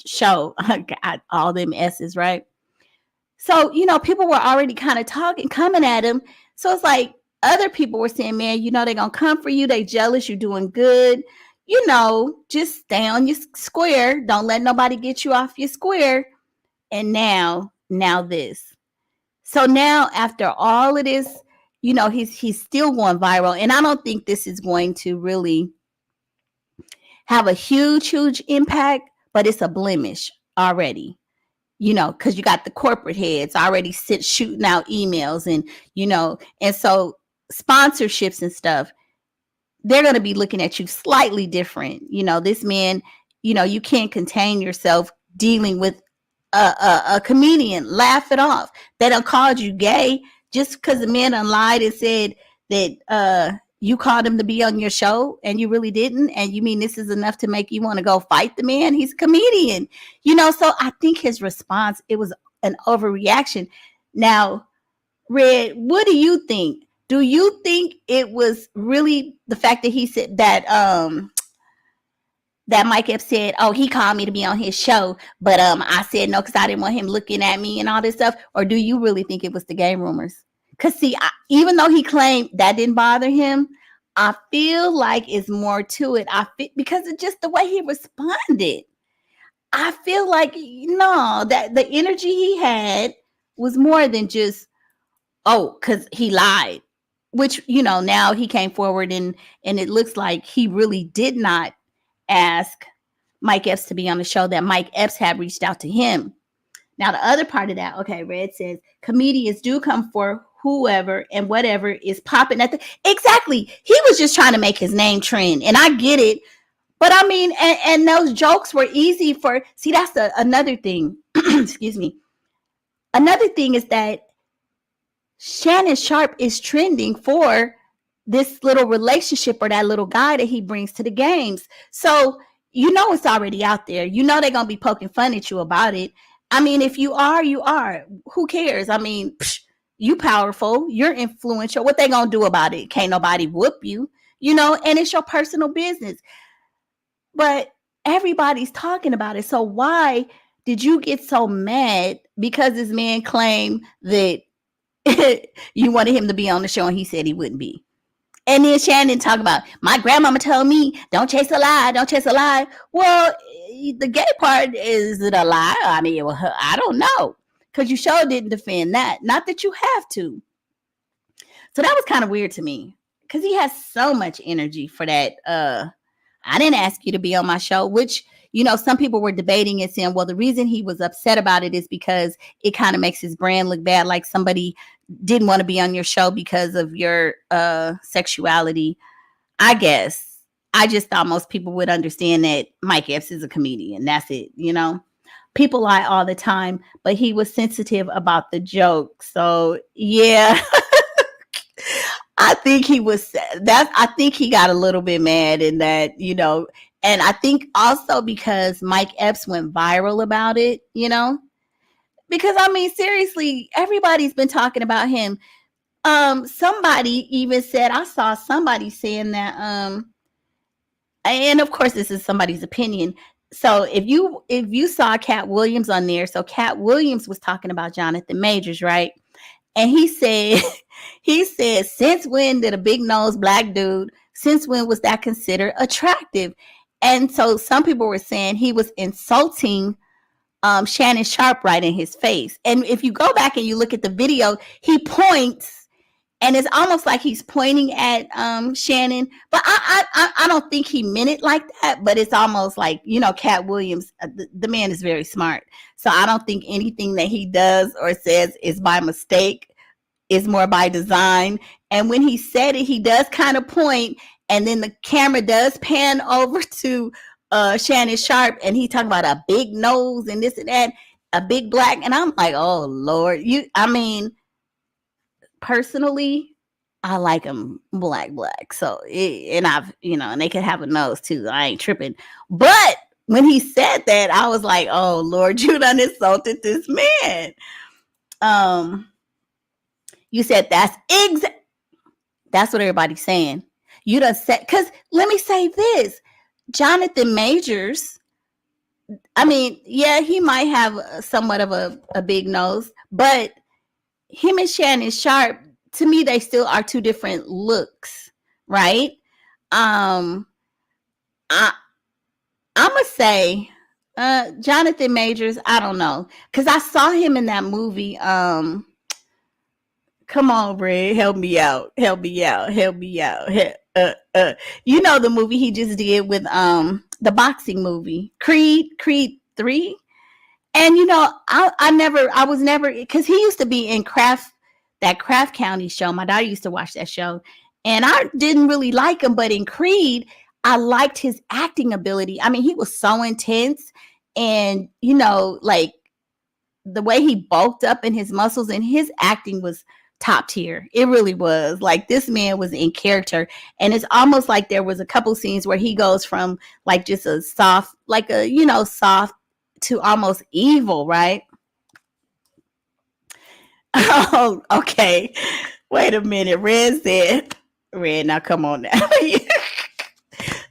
show. God, all them S's, right? So, people were already kind of coming at him. So it's like other people were saying, "Man, they're going to come for you. They jealous. You're doing good. Just stay on your square. Don't let nobody get you off your square." And now this. So now after all of this, he's still going viral. And I don't think this is going to really have a huge impact, but it's a blemish already, because you got the corporate heads already shooting out emails and, and so sponsorships and stuff, they're going to be looking at you slightly different. This man, you can't contain yourself dealing with a comedian. Laugh it off. They done called you gay just because the man done lied and said that you called him to be on your show and you really didn't. And you mean this is enough to make you want to go fight the man? He's a comedian, so I think his response, it was an overreaction. Now, Red, what do you think? Do you think it was really the fact that he said that that Mike Epps said, "Oh, he called me to be on his show, but I said no because I didn't want him looking at me and all this stuff"? Or do you really think it was the gay rumors? Because see, even though he claimed that didn't bother him, I feel like it's more to it. Because of just the way he responded. I feel like that the energy he had was more than just, because he lied. Which, now he came forward and it looks like he really did not ask Mike Epps to be on the show, that Mike Epps had reached out to him. Now, the other part of that, okay, Red says, comedians do come for whoever and whatever is popping at exactly. He was just trying to make his name trend. And I get it. But I mean, and those jokes were easy that's another thing. Excuse me. Another thing is that Shannon Sharpe is trending for this little relationship or that little guy that he brings to the games. So, it's already out there. They're going to be poking fun at you about it. I mean, if you are, you are. Who cares? I mean, you powerful. You're influential. What they going to do about it? Can't nobody whoop you, and it's your personal business. But everybody's talking about it. So why did you get so mad because this man claimed that you wanted him to be on the show and he said he wouldn't be? And then Shannon talk about, my grandmama told me, don't chase a lie, don't chase a lie. Well, the gay part, is it a lie? I mean, well, I don't know. Because you sure didn't defend that. Not that you have to. So that was kind of weird to me. Because he has so much energy for that. I didn't ask you to be on my show, which, some people were debating and saying, well, the reason he was upset about it is because it kind of makes his brand look bad, like somebody didn't want to be on your show because of your sexuality. I guess I just thought most people would understand that Mike Epps is a comedian. That's it. People lie all the time, but he was sensitive about the joke. So yeah, I think he got a little bit mad in that, and I think also because Mike Epps went viral about it, because I mean, seriously, everybody's been talking about him. Somebody even said, I saw somebody saying that, and of course this is somebody's opinion. So if you saw Cat Williams on there, so Cat Williams was talking about Jonathan Majors, right? And he said, since when did a big nosed black dude, since when was that considered attractive? And so some people were saying he was insulting Shannon Sharpe right in his face. And if you go back and you look at the video, he points, and it's almost like he's pointing at Shannon. But I don't think he meant it like that. But it's almost like, Cat Williams, the man is very smart. So I don't think anything that he does or says is by mistake. It's more by design. And when he said it, he does kind of point, and then the camera does pan over to Shannon Sharpe, and he talking about a big nose and this and that, a big black. And I'm like, oh Lord, personally, I like him black. So, and they could have a nose too. I ain't tripping. But when he said that, I was like, oh Lord, you done insulted this man. You said that's what everybody's saying. You done said, because let me say this, Jonathan Majors, I mean, yeah, he might have somewhat of a big nose, but him and Shannon Sharpe, to me, they still are two different looks, right? I'm gonna say Jonathan Majors, I don't know, because I saw him in that movie. Come on, Red, help me out. The movie he just did with the boxing movie, Creed 3. And I was never, because he used to be in that Kraft County show. My daughter used to watch that show, and I didn't really like him, but in Creed, I liked his acting ability. I mean, he was so intense, and like the way he bulked up in his muscles, and his acting was top tier. It really was. Like, this man was in character, and it's almost like there was a couple scenes where he goes from like just a soft, like a soft to almost evil, right? Oh, okay. Wait a minute. Red, now come on now.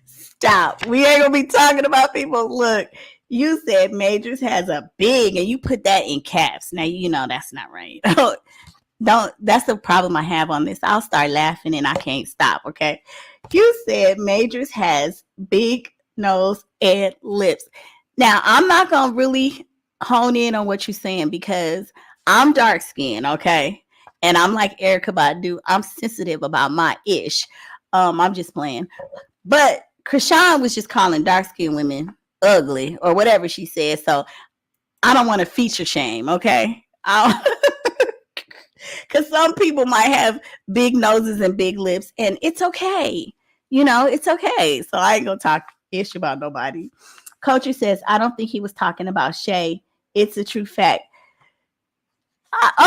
Stop. We ain't gonna be talking about people. Look, you said Majors has a big, and you put that in caps. Now that's not right. That's the problem I have on this. I'll start laughing and I can't stop, okay? You said Majors has big nose and lips. Now, I'm not going to really hone in on what you're saying because I'm dark skinned, okay? And I'm like Erykah Badu. I'm sensitive about my ish. I'm just playing. But Krishan was just calling dark skinned women ugly or whatever she said. So I don't want to feature shame, okay? Because some people might have big noses and big lips, and it's okay. It's okay. So I ain't going to talk ish about nobody. Culture says, I don't think he was talking about Shay. It's a true fact.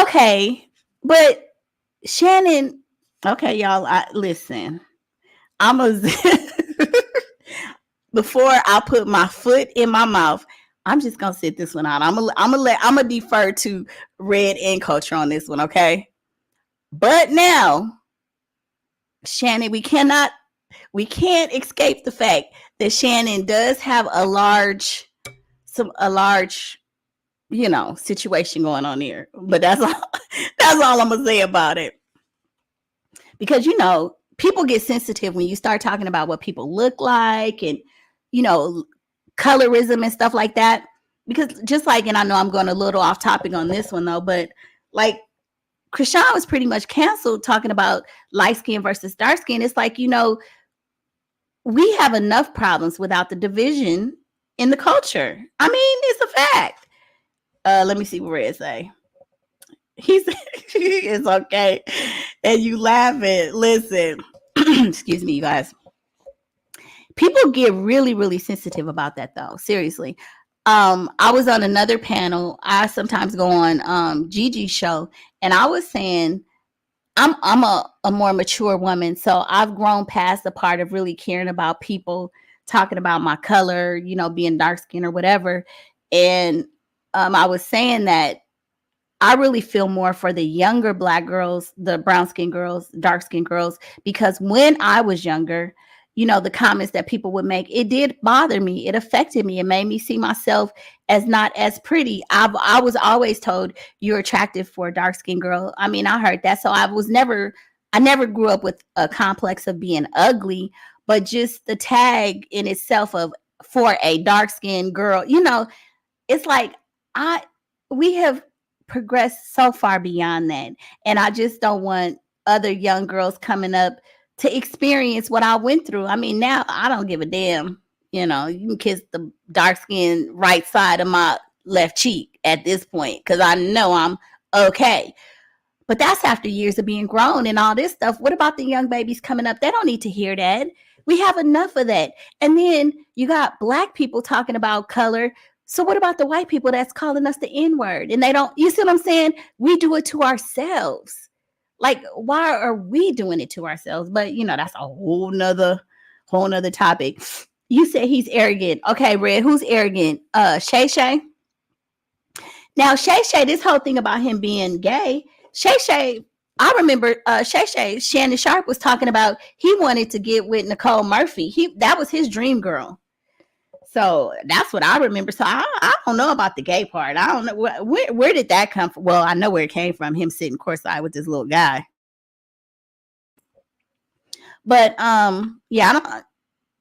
Okay. But Shannon, okay, y'all, listen. Before I put my foot in my mouth, I'm just gonna sit this one out. I'm gonna defer to Red and Culture on this one, okay? But now, Shannon, we cannot we can't escape the fact that Shannon does have a large, situation going on here. But that's all. That's all I'm gonna say about it. Because people get sensitive when you start talking about what people look like and colorism and stuff like that. Because just like, and I know I'm going a little off topic on this one though, but like Krishan was pretty much canceled talking about light skin versus dark skin. It's like, we have enough problems without the division in the culture. I mean, it's a fact. Let me see what Red say. He said it's okay. And you laughing. Listen, excuse me, you guys. People get really, really sensitive about that though. Seriously. I was on another panel. I sometimes go on Gigi's show, and I was saying I'm a more mature woman, so I've grown past the part of really caring about people talking about my color, being dark skinned or whatever. And I was saying that I really feel more for the younger Black girls, the brown skin girls, dark skin girls, because when I was younger, the comments that people would make, it did bother me. It affected me. It made me see myself as not as pretty. I was always told you're attractive for a dark skinned girl. I mean, I heard that. So I never grew up with a complex of being ugly, but just the tag in itself of for a dark skinned girl, it's like we have progressed so far beyond that. And I just don't want other young girls coming up to experience what I went through. I mean, now I don't give a damn. You can kiss the dark skin right side of my left cheek at this point because I know I'm okay. But that's after years of being grown and all this stuff. What about the young babies coming up? They don't need to hear that. We have enough of that. And then you got Black people talking about color. So what about the white people that's calling us the N-word? And they don't, you see what I'm saying? We do it to ourselves. Like, why are we doing it to ourselves? But that's a whole nother topic. You said he's arrogant. Okay, Red, who's arrogant? Shay Shay. Now, Shay Shay, this whole thing about him being gay, Shay Shay, I remember Shay Shay, Shannon Sharpe was talking about he wanted to get with Nicole Murphy. That was his dream girl. So that's what I remember. So I don't know about the gay part. I don't know where did that come from. Well, I know where it came from. Him sitting courtside with this little guy. But yeah, I don't.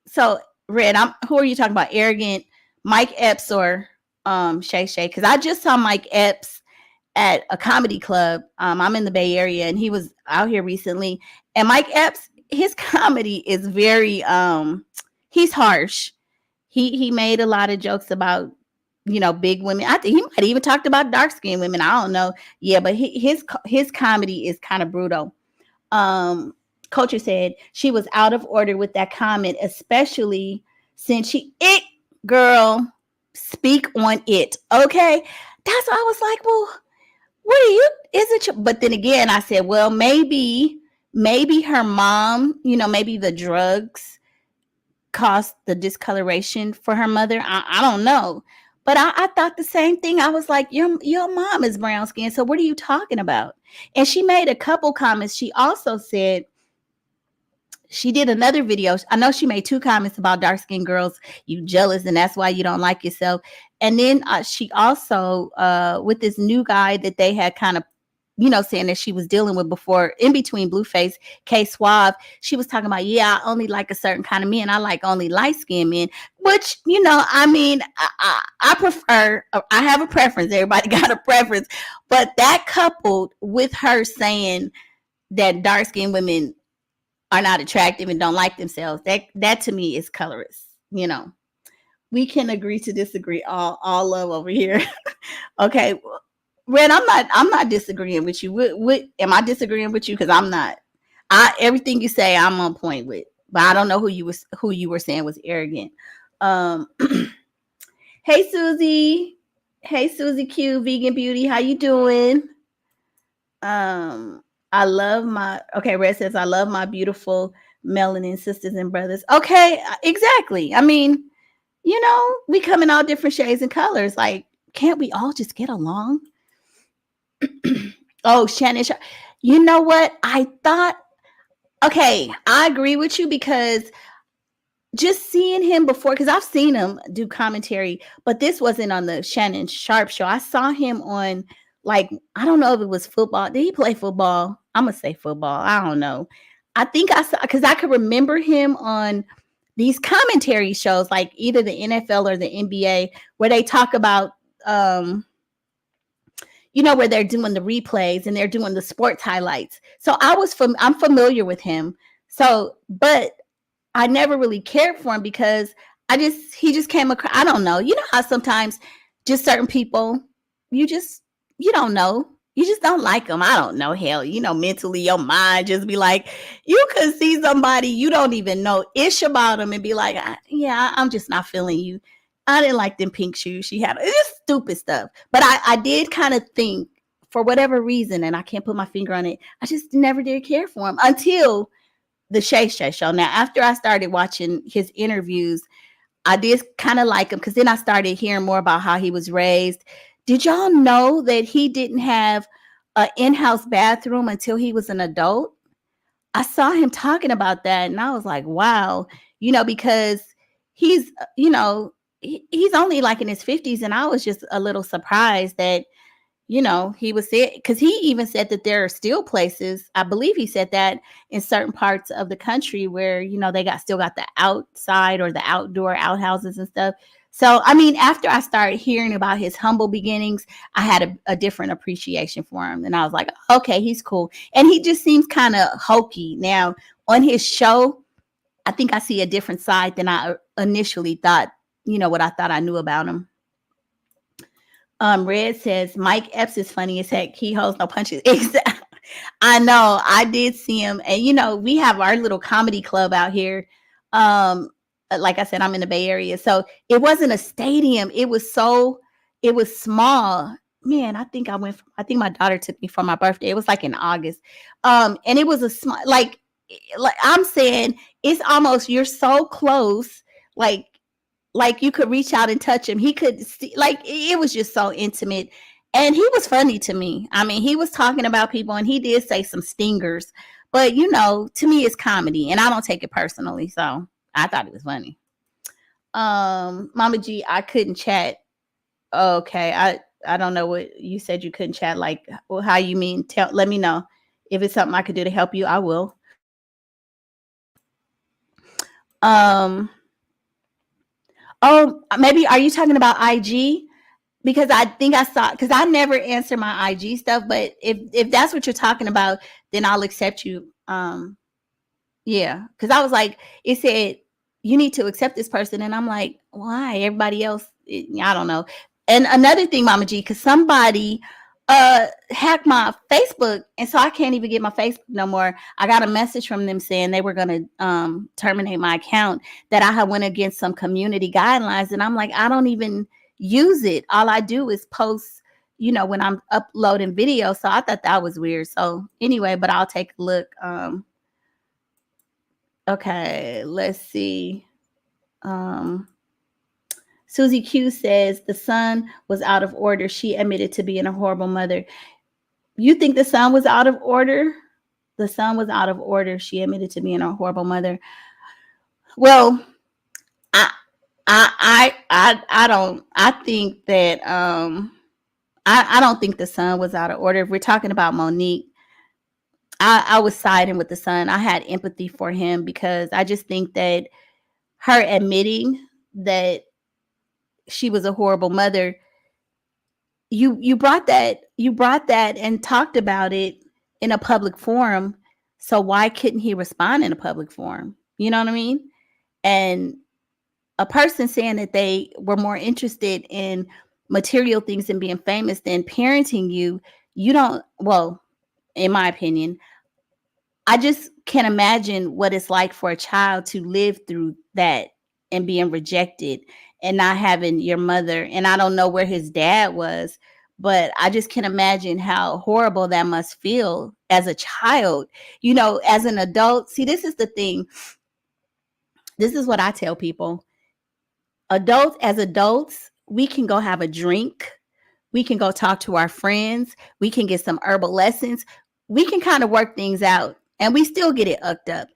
So Red, who are you talking about? Arrogant, Mike Epps or Shay Shay? Because I just saw Mike Epps at a comedy club. I'm in the Bay Area, and he was out here recently. And Mike Epps, his comedy is very he's harsh. He made a lot of jokes about, big women. I think he might even talked about dark skinned women. I don't know. Yeah, but his comedy is kind of brutal. Culture said she was out of order with that comment, especially since girl, speak on it. Okay. That's why I was like, well, but then again, I said, well, maybe her mom, maybe the drugs caused the discoloration for her mother. I don't know. But I thought the same thing. I was like, your mom is brown skin. So what are you talking about? And she made a couple comments. She also said, she did another video. I know she made 2 comments about dark skinned girls. You jealous and that's why you don't like yourself. And then she also, with this new guy that they had kind of, saying that she was dealing with before, in between Blueface, K Suave, she was talking about, I only like a certain kind of men. I like only light skinned men, which, I mean, I prefer, I have a preference. Everybody got a preference. But that coupled with her saying that dark skinned women are not attractive and don't like themselves, that to me is colorist. We can agree to disagree. All love over here. Okay. Red, I'm not disagreeing with you. What am I disagreeing with you? Because I'm not. Everything you say, I'm on point with. But I don't know who you were saying was arrogant. Hey Susie. Hey Susie Q, Vegan Beauty. How you doing? Red says I love my beautiful melanin sisters and brothers. Okay, exactly. I mean, we come in all different shades and colors. Like, can't we all just get along? Oh, Shannon Sharpe. You know what? I thought, Okay, I agree with you because just seeing him before, because I've seen him do commentary, but this wasn't on the Shannon Sharpe show. I saw him on, like, I don't know if it was football. Did he play football? I'm gonna say football. I don't know. I think I saw, because I could remember him on these commentary shows, like either the NFL or the NBA, where they talk about where they're doing the replays and they're doing the sports highlights. So I'm familiar with him. So, but I never really cared for him because he just came across, I don't know. You know how sometimes just certain people, you don't know. You just don't like them. I don't know. Hell, mentally your mind just be like, you could see somebody you don't even know ish about them and be like, yeah, I'm just not feeling you. I didn't like them pink shoes she had. It's just stupid stuff. But I did kind of think, for whatever reason, and I can't put my finger on it, I just never did care for him until the Shay Shay show. Now, after I started watching his interviews, I did kind of like him because then I started hearing more about how he was raised. Did y'all know that he didn't have an in-house bathroom until he was an adult? I saw him talking about that and I was like, wow, because he's, he's only like in his 50s, and I was just a little surprised that he was said, because he even said that there are still places, I believe he said that, in certain parts of the country where, they still got the outside or the outdoor outhouses and stuff. So, I mean, after I started hearing about his humble beginnings, I had a different appreciation for him. And I was like, okay, he's cool. And he just seems kind of hokey. Now, on his show, I think I see a different side than I initially thought, what I thought I knew about him. Red says Mike Epps is funny as heck. He holds no punches. Exactly. I know. I did see him, and we have our little comedy club out here. Like I said, I'm in the Bay Area, so it wasn't a stadium. It was small. Man, I think my daughter took me for my birthday. It was like in August, and it was a small, like I'm saying, it's almost, you're so close, like you could reach out and touch him. He could see, like, it was just so intimate. And he was funny to me. I mean, he was talking about people and he did say some stingers, but to me it's comedy and I don't take it personally. So I thought it was funny. Mama G, I couldn't chat. Okay. I don't know what you said, you couldn't chat. Like, well, how you mean? Let me know if it's something I could do to help you. I will. Oh, maybe are you talking about IG? Because I think I saw, because I never answer my IG stuff, but if that's what you're talking about, then I'll accept you. Yeah, because I was like, it said you need to accept this person, and I'm like, why? Everybody else, I don't know. And another thing, Mama G, because somebody hacked my Facebook, and so I can't even get my Facebook no more. I got a message from them saying they were going to terminate my account, that I had went against some community guidelines, and I'm like, I don't even use it. All I do is post, when I'm uploading video. So I thought that was weird. So anyway, but I'll take a look. Okay, let's see. Susie Q says the son was out of order. She admitted to being a horrible mother. You think the son was out of order? The son was out of order. She admitted to being a horrible mother. Well, I don't. I think that I don't think the son was out of order. If we're talking about Monique, I was siding with the son. I had empathy for him because I just think that her admitting that she was a horrible mother, you brought that and talked about it in a public forum. So why couldn't he respond in a public forum? You know what I mean? And a person saying that they were more interested in material things and being famous than parenting you don't, well, in my opinion, I just can't imagine what it's like for a child to live through that and being rejected and not having your mother. And I don't know where his dad was, but I just can't imagine how horrible that must feel as a child, as an adult. See, this is the thing. This is what I tell people. As adults, we can go have a drink. We can go talk to our friends. We can get some herbal lessons. We can kind of work things out. and we still get it ucked up.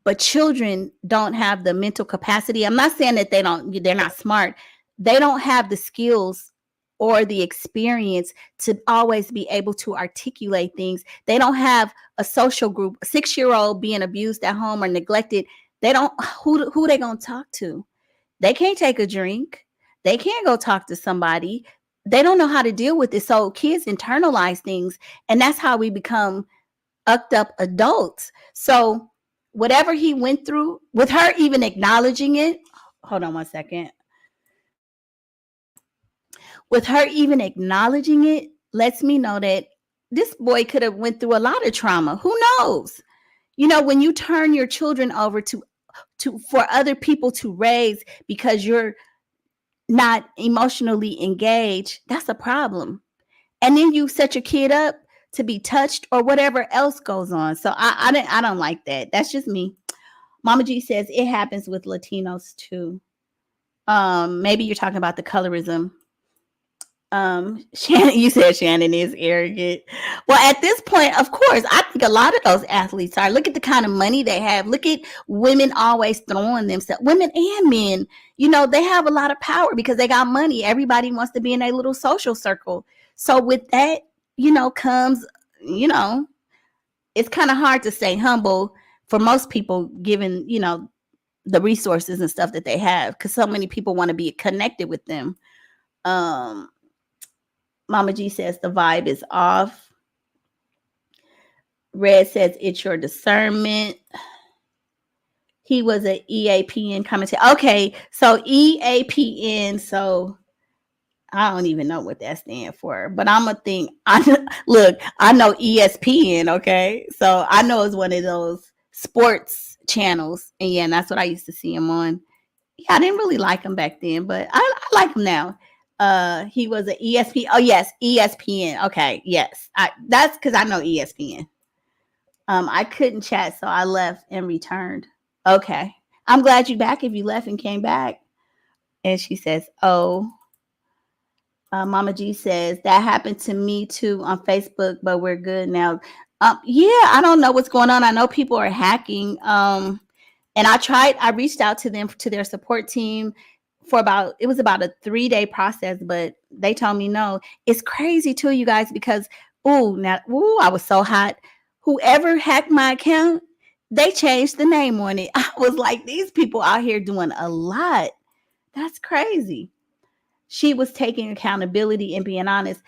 But children don't have the mental capacity. I'm not saying that they're not smart. They don't have the skills or the experience to always be able to articulate things. They don't have a social group. A 6-year-old being abused at home or neglected, they don't, who they gonna talk to? They can't take a drink. They can't go talk to somebody. They don't know how to deal with it. So kids internalize things, and that's how we become ucked up adults. So whatever he went through, with her even acknowledging it, hold on one second. With her even acknowledging it, lets me know that this boy could have went through a lot of trauma. Who knows? You know, when you turn your children over to for other people to raise because you're not emotionally engaged, that's a problem. And then you set your kid up to be touched or whatever else goes on. So I don't like that. That's just me. Mama G says it happens with Latinos too. Maybe you're talking about the colorism. Shannon, you said Shannon is arrogant. Well, at this point, of course, I think a lot of those athletes are. Look at the kind of money they have. Look at women always throwing themselves, women and men. You know, they have a lot of power because they got money. Everybody wants to be in a little social circle. So with that, you know, comes, you know, it's kind of hard to stay humble for most people, given, you know, the resources and stuff that they have, because so many people want to be connected with them. Mama G says the vibe is off. Red says it's your discernment. He was an EAPN commentator. Okay, so EAPN, so I don't even know what that stands for, but I'm a think. Look, I know ESPN, okay? So I know it's one of those sports channels, and yeah, and that's what I used to see him on. Yeah, I didn't really like him back then, but I like him now. He was an ESPN. Oh yes, ESPN. Okay, yes, that's because I know ESPN. I couldn't chat, so I left and returned. Okay, I'm glad you're back. If you left and came back, and she says, "Oh." Mama G says that happened to me too on Facebook, but we're good now. Yeah, I don't know what's going on. I know people are hacking. And I reached out to them, to their support team for it was about a 3-day process, but they told me no. It's crazy too, you guys, because I was so hot. Whoever hacked my account, they changed the name on it. I was like, these people out here doing a lot. That's crazy. She was taking accountability and being honest.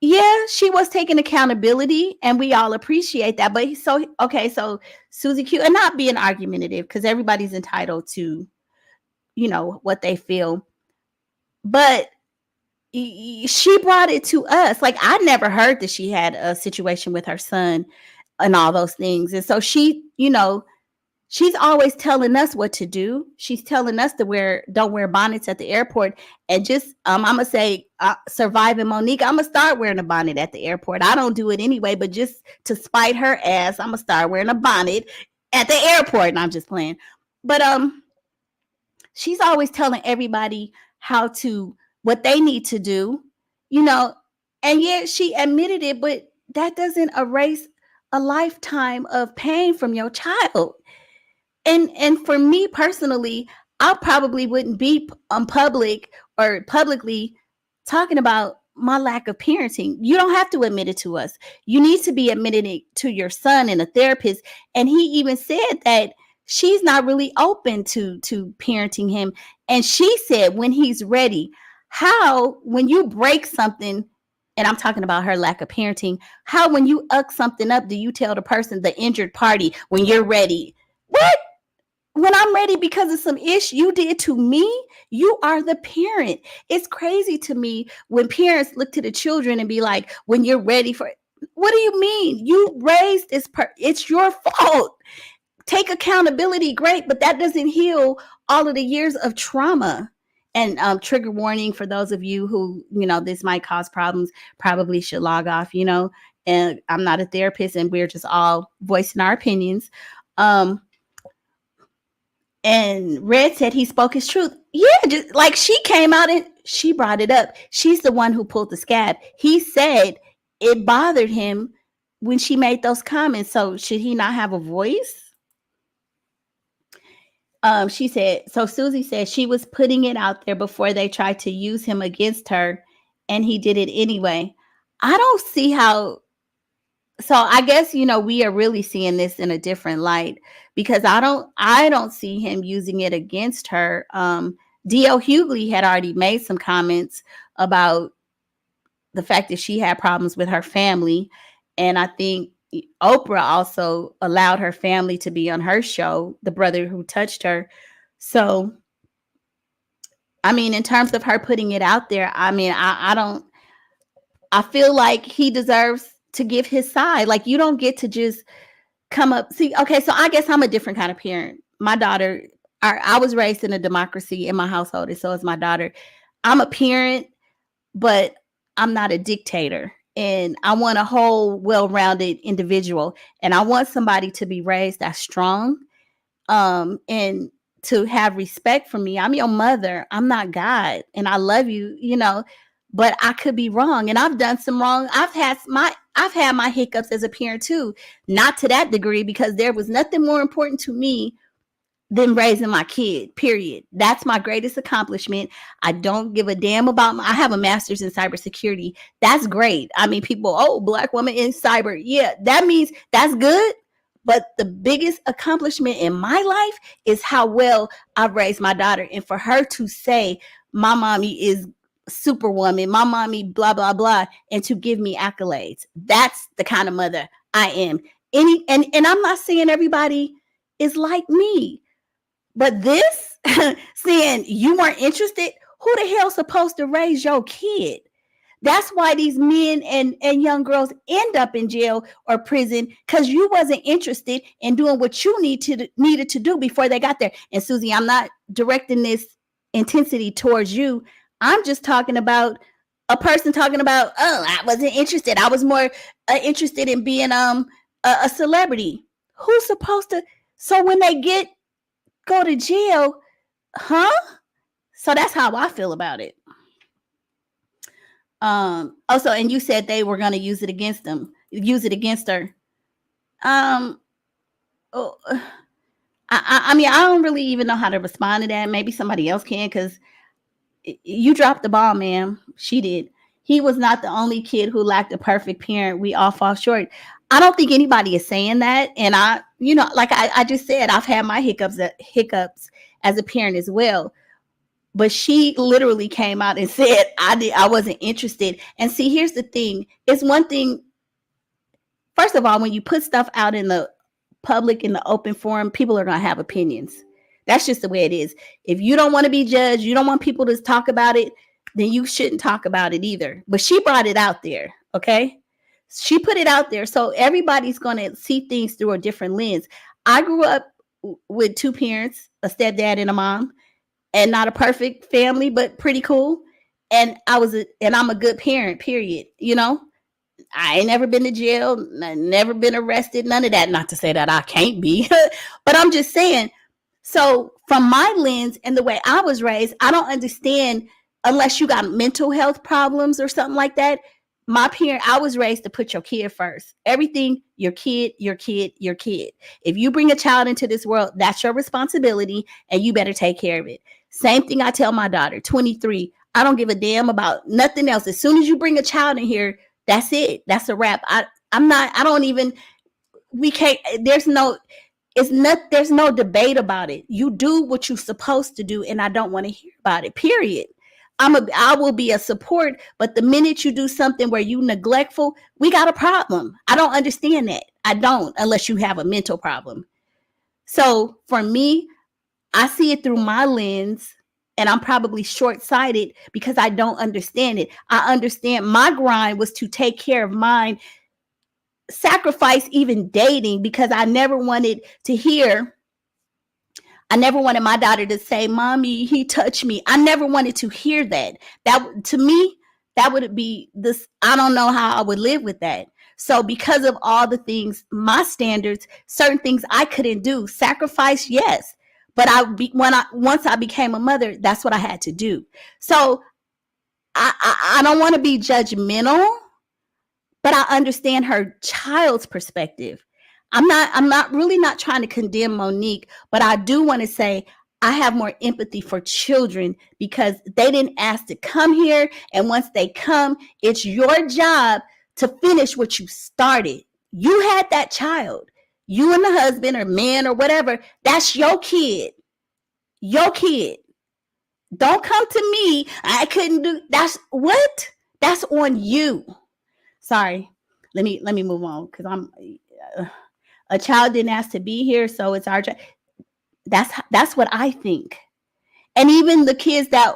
Yeah, she was taking accountability, and we all appreciate that. But so Susie Q, and not being argumentative, because everybody's entitled to, you know, what they feel. But she brought it to us. Like, I never heard that she had a situation with her son and all those things. And so she, you know, she's always telling us what to do. She's telling us to don't wear bonnets at the airport. And just, I'm going to say, surviving Monique, I'm going to start wearing a bonnet at the airport. I don't do it anyway, but just to spite her ass, I'm going to start wearing a bonnet at the airport. And I'm just playing. But she's always telling everybody what they need to do, you know, and yet she admitted it, but that doesn't erase a lifetime of pain from your child. And for me personally, I probably wouldn't be publicly talking about my lack of parenting. You don't have to admit it to us. You need to be admitting it to your son and a therapist. And he even said that she's not really open to parenting him. And she said when he's ready, when you break something, and I'm talking about her lack of parenting, how when you uck something up, do you tell the injured party, when you're ready? What? When I'm ready because of some issue you did to me, you are the parent. It's crazy to me when parents look to the children and be like, when you're ready for it. What do you mean? You raised this it's your fault. Take accountability, great, but that doesn't heal all of the years of trauma. And trigger warning for those of you who, you know, this might cause problems, probably should log off, you know. And I'm not a therapist, and we're just all voicing our opinions. And Red said he spoke his truth. Yeah, just like she came out and she brought it up. She's the one who pulled the scab. He said it bothered him when she made those comments. So should he not have a voice? She said, so Susie said she was putting it out there before they tried to use him against her, and he did it anyway. I don't see how. So I guess, we are really seeing this in a different light, because I don't see him using it against her. D.L. Hughley had already made some comments about the fact that she had problems with her family. And I think Oprah also allowed her family to be on her show, The Brother Who Touched Her. So, I mean, in terms of her putting it out there, I mean, I feel like he deserves to give his side. Like, you don't get to just come up. See, okay, so I guess I'm a different kind of parent. My daughter, I was raised in a democracy in my household, and so is my daughter. I'm a parent, but I'm not a dictator. And I want a whole well-rounded individual. And I want somebody to be raised that's strong, and to have respect for me. I'm your mother. I'm not God. And I love you, but I could be wrong. And I've done some wrong. I've had my hiccups as a parent too. Not to that degree, because there was nothing more important to me than raising my kid, period. That's my greatest accomplishment. I don't give a damn about I have a master's in cybersecurity. That's great. I mean, people, Black woman in cyber. Yeah, that means that's good. But the biggest accomplishment in my life is how well I've raised my daughter. And for her to say, my mommy is superwoman, my mommy, blah, blah, blah, and to give me accolades. That's the kind of mother I am. And I'm not saying everybody is like me. But this, saying you weren't interested, who the hell's supposed to raise your kid? That's why these men and young girls end up in jail or prison, because you wasn't interested in doing what you needed to do before they got there. And Susie, I'm not directing this intensity towards you. I'm just talking about a person talking about, I wasn't interested. I was more interested in being a celebrity. Who's supposed to? So when they go to jail, huh? So that's how I feel about it. Also, and you said they were going to use it against her. I mean, I don't really even know how to respond to that. Maybe somebody else can, because you dropped the ball, ma'am. She did. He was not the only kid who lacked a perfect parent. We all fall short. I don't think anybody is saying that. And like I just said, I've had my hiccups as a parent as well. But she literally came out and said, I wasn't interested. And see, here's the thing. It's one thing. First of all, when you put stuff out in the public, in the open forum, people are going to have opinions. That's just the way it is. If you don't want to be judged, you don't want people to talk about it, then you shouldn't talk about it either. But she brought it out there, okay? She put it out there. So everybody's going to see things through a different lens. I grew up with two parents, a stepdad and a mom, and not a perfect family, but pretty cool. And I'm a good parent, period. I ain't never been to jail, never been arrested, none of that. Not to say that I can't be, but I'm just saying. So from my lens and the way I was raised, I don't understand, unless you got mental health problems or something like that. I was raised to put your kid first. Everything, your kid, your kid, your kid. If you bring a child into this world, that's your responsibility, and you better take care of it. Same thing I tell my daughter, 23. I don't give a damn about nothing else. As soon as you bring a child in here, that's it. That's a wrap. There's no debate about it. You do what you're supposed to do, and I don't want to hear about it, period. I will be a support, but the minute you do something where you neglectful, we got a problem. I don't understand that. I don't, unless you have a mental problem. So for me, I see it through my lens, and I'm probably short-sighted because I don't understand it. I understand my grind was to take care of mine, sacrifice even dating, because I never wanted my daughter to say, "Mommy, he touched me." I never wanted to hear that. That, to me, that would be this. I don't know how I would live with that. So because of all the things, my standards, certain things I couldn't do. Sacrifice, yes. But once I became a mother, that's what I had to do. So I don't want to be judgmental, but I understand her child's perspective. I'm not really not trying to condemn Monique, but I do want to say I have more empathy for children because they didn't ask to come here. And once they come, it's your job to finish what you started. You had that child, you and the husband or man or whatever. That's your kid. Your kid. Don't come to me. I couldn't do that's what? That's on you. Sorry. Let me move on because I'm a child didn't ask to be here, so it's our job. That's what I think. And even the kids that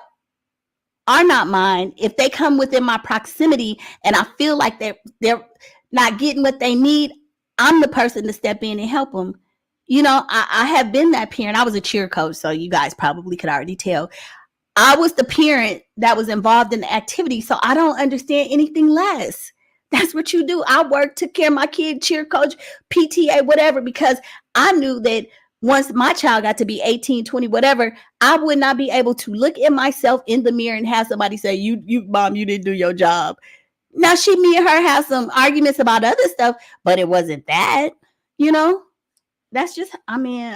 are not mine, if they come within my proximity and I feel like they're not getting what they need, I'm the person to step in and help them. You know, I have been that parent. I was a cheer coach, so you guys probably could already tell. I was the parent that was involved in the activity, so I don't understand anything less. That's what you do. I worked, took care of my kid, cheer coach, PTA, whatever, because I knew that once my child got to be 18, 20, whatever, I would not be able to look at myself in the mirror and have somebody say, you mom, you didn't do your job. Now, me and her have some arguments about other stuff, but it wasn't that, you know? That's just, I mean,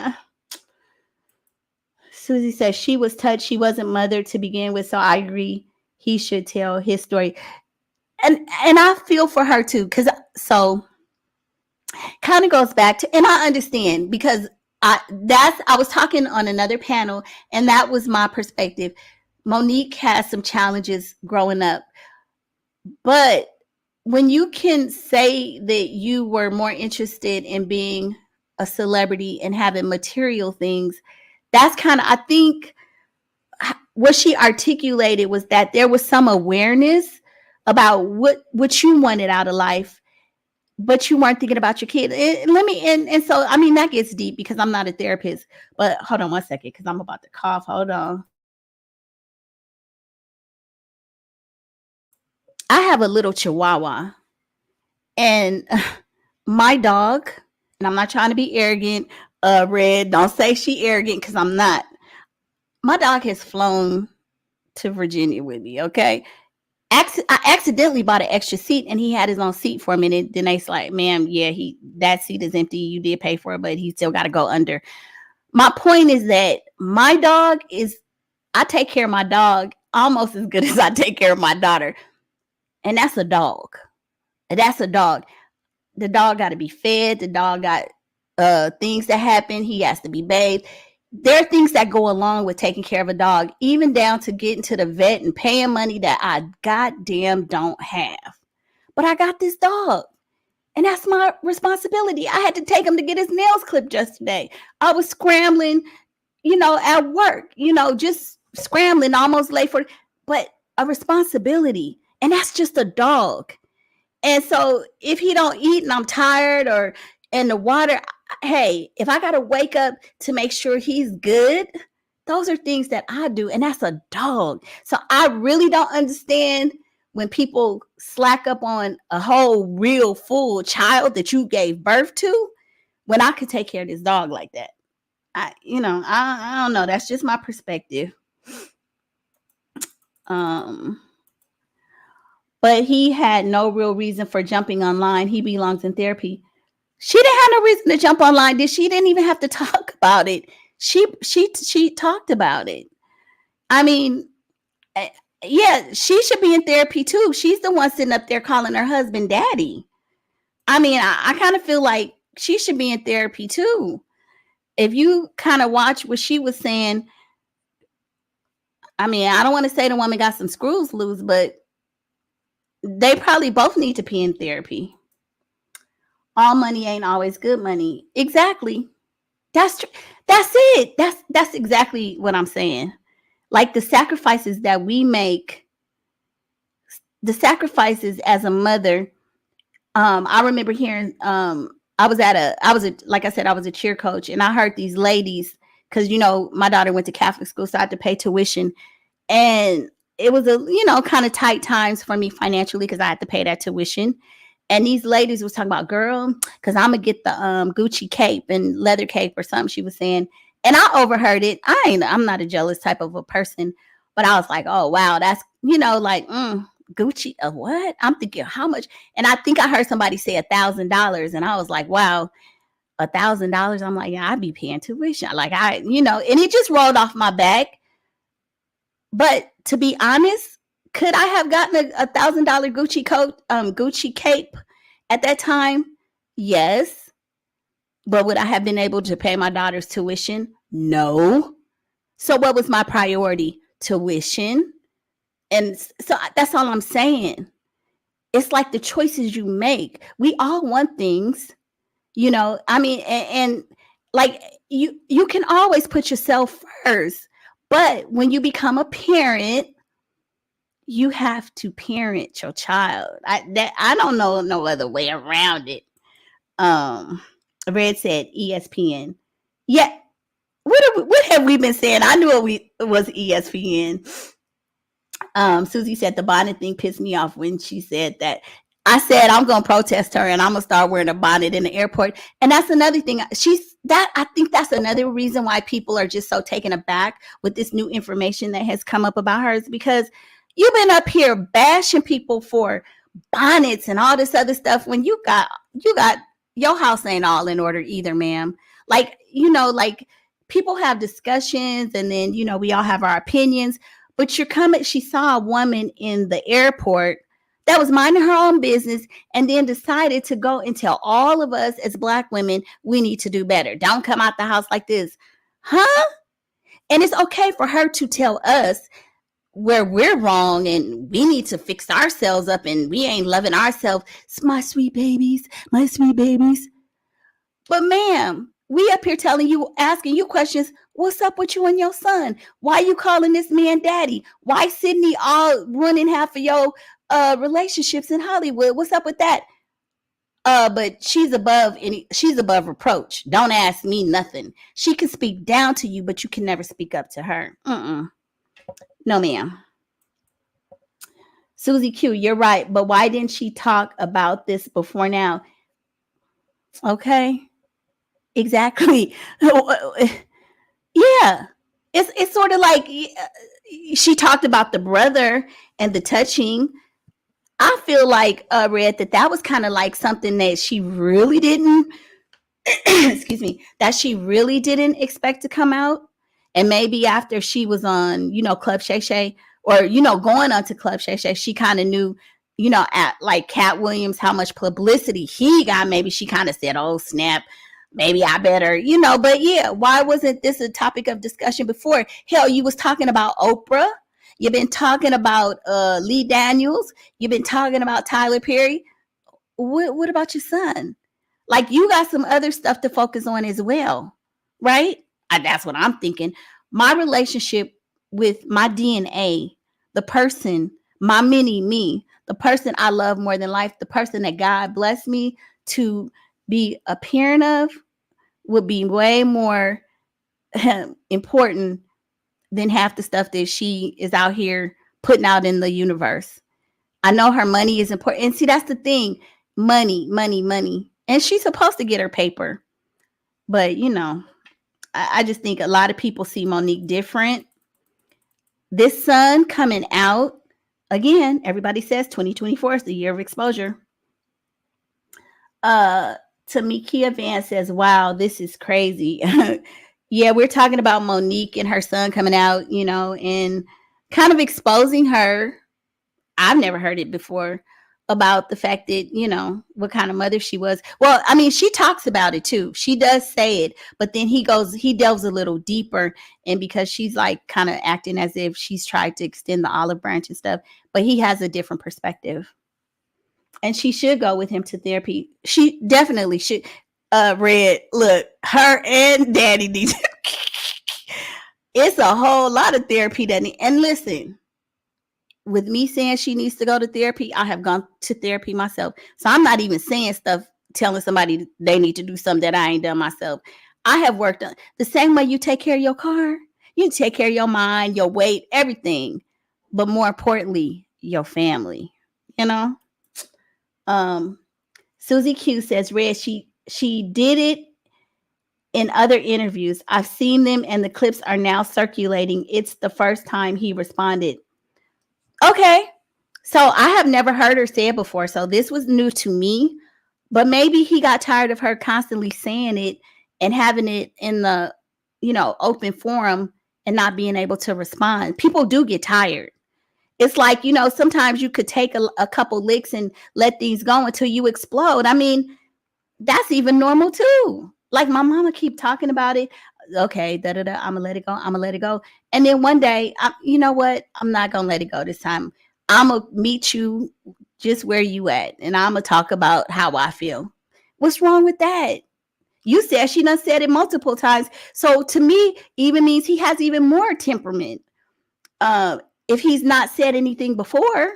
Susie says she was touched. She wasn't mothered to begin with, so I agree. He should tell his story. And I feel for her too, because so kind of goes back to, and I understand because I was talking on another panel, and that was my perspective. Monique has some challenges growing up, but when you can say that you were more interested in being a celebrity and having material things, that's kind of, I think what she articulated was that there was some awareness about what you wanted out of life, but you weren't thinking about your kid. And so, I mean, that gets deep because I'm not a therapist, but hold on one second, because I'm about to cough. Hold on. I have a little Chihuahua, and my dog, and I'm not trying to be arrogant, Red, don't say she arrogant because I'm not. My dog has flown to Virginia with me, okay? I accidentally bought an extra seat, and he had his own seat for a minute. Then they's like, ma'am, yeah, that seat is empty. You did pay for it, but he still got to go under. My point is that my dog I take care of my dog almost as good as I take care of my daughter. And that's a dog. That's a dog. The dog got to be fed. The dog got things that happen. He has to be bathed. There are things that go along with taking care of a dog, even down to getting to the vet and paying money that I goddamn don't have. But I got this dog, and that's my responsibility. I had to take him to get his nails clipped yesterday. I was scrambling, at work, just scrambling, almost late but a responsibility. And that's just a dog. And so if he don't eat and I'm tired and the water, hey, if I got to wake up to make sure he's good, those are things that I do. And that's a dog. So I really don't understand when people slack up on a whole real full child that you gave birth to, when I could take care of this dog like that. I don't know. That's just my perspective. But he had no real reason for jumping online. He belongs in therapy. She didn't have no reason to jump online. She didn't even have to talk about it. She talked about it. I mean, yeah, she should be in therapy too. She's the one sitting up there calling her husband daddy. I mean, I kind of feel like she should be in therapy too. If you kind of watch what she was saying, I mean, I don't want to say the woman got some screws loose, but they probably both need to be in therapy. All money ain't always good money. Exactly. That's true. That's it. That's exactly what I'm saying. Like the sacrifices that we make, the sacrifices as a mother. I remember hearing, like I said, I was a cheer coach, and I heard these ladies, because, my daughter went to Catholic school, so I had to pay tuition. And it was kind of tight times for me financially because I had to pay that tuition. And these ladies was talking about, girl, because I'm going to get the Gucci cape and leather cape or something she was saying. And I overheard it. I'm not a jealous type of a person, but I was like, oh, wow, that's, Gucci, what? I'm thinking how much? And I think I heard somebody say $1,000, and I was like, wow, $1,000. I'm like, yeah, I'd be paying tuition. Like and it just rolled off my back. But to be honest, could I have gotten a $1,000 Gucci coat, Gucci cape at that time? Yes. But would I have been able to pay my daughter's tuition? No. So what was my priority? Tuition. And so that's all I'm saying. It's like the choices you make. We all want things, I mean, and like you can always put yourself first. But when you become a parent, you have to parent your child. I don't know no other way around it. Red said ESPN. Yeah. What have we been saying? I knew it was ESPN. Susie said the bonnet thing pissed me off when she said that. I said I'm gonna protest her and I'm gonna start wearing a bonnet in the airport. And that's another thing. I think that's another reason why people are just so taken aback with this new information that has come up about her, is because you've been up here bashing people for bonnets and all this other stuff when you got your house ain't all in order either, ma'am. Like, like people have discussions and then, we all have our opinions, but she saw a woman in the airport that was minding her own business and then decided to go and tell all of us as Black women, we need to do better. Don't come out the house like this. Huh? And it's okay for her to tell us where we're wrong and we need to fix ourselves up and we ain't loving ourselves. It's my sweet babies, my sweet babies. But ma'am, we up here asking you questions. What's up with you and your son? Why you calling this man daddy? Why Sydney all running half of your relationships in Hollywood? What's up with that? But she's above reproach. Don't ask me nothing. She can speak down to you, but you can never speak up to her. No, ma'am. Susie Q, you're right. But why didn't she talk about this before now? Okay. Exactly. Yeah. It's sort of like she talked about the brother and the touching. I feel like Red that was kind of like something that she really didn't excuse me, that she really didn't expect to come out. And maybe after she was on, Club Shay Shay, or, going on to Club Shay Shay, she kind of knew, at like Cat Williams, how much publicity he got. Maybe she kind of said, oh, snap, maybe I better, but yeah, why wasn't this a topic of discussion before? Hell, you was talking about Oprah. You've been talking about Lee Daniels. You've been talking about Tyler Perry. What about your son? Like, you got some other stuff to focus on as well, right? That's what I'm thinking. My relationship with my DNA, the person, my mini me, the person I love more than life, the person that God blessed me to be a parent of, would be way more important than half the stuff that she is out here putting out in the universe. I know her money is important. And see, that's the thing. Money. And she's supposed to get her paper. But, I just think a lot of people see Monique different. This son coming out, again, everybody says 2024 is the year of exposure. Tamikia Van says, wow, this is crazy. Yeah, we're talking about Monique and her son coming out, and kind of exposing her. I've never heard it before, about the fact that, what kind of mother she was. Well, I mean, she talks about it too. She does say it, but then he delves a little deeper. And because she's like kind of acting as if she's tried to extend the olive branch and stuff, but he has a different perspective. And she should go with him to therapy. She definitely should. Red, look, her and Daddy need to. It's a whole lot of therapy and listen, with me saying she needs to go to therapy, I have gone to therapy myself. So I'm not even saying stuff, telling somebody they need to do something that I ain't done myself. I have worked on the same way you take care of your car. You take care of your mind, your weight, everything. But more importantly, your family, Susie Q says, Red, she did it in other interviews. I've seen them and the clips are now circulating. It's the first time he responded. Okay. So I have never heard her say it before. So this was new to me. But maybe he got tired of her constantly saying it and having it in the, open forum and not being able to respond. People do get tired. It's like, sometimes you could take a couple licks and let things go until you explode. I mean, that's even normal too. Like my mama keep talking about it. Okay, da da da. I'm gonna let it go. I'm gonna let it go. And then one day, you know what? I'm not gonna let it go this time. I'm gonna meet you just where you at, and I'm gonna talk about how I feel. What's wrong with that? You said she done said it multiple times. So to me, even means he has even more temperament. If he's not said anything before,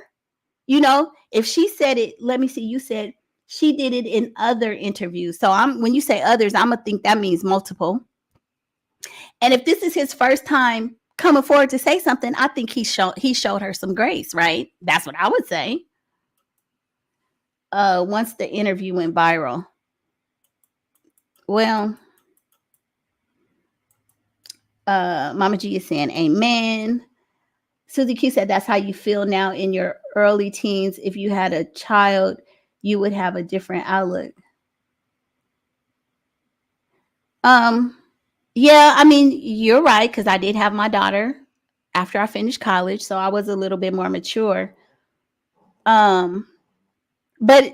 if she said it, let me see. You said she did it in other interviews. So when you say others, I'm gonna think that means multiple. And if this is his first time coming forward to say something, I think he showed her some grace, right? That's what I would say. Once the interview went viral. Well, Mama G is saying amen. Susie Q said that's how you feel now in your early teens. If you had a child, you would have a different outlook. Yeah, I mean, you're right, because I did have my daughter after I finished college, so I was a little bit more mature. But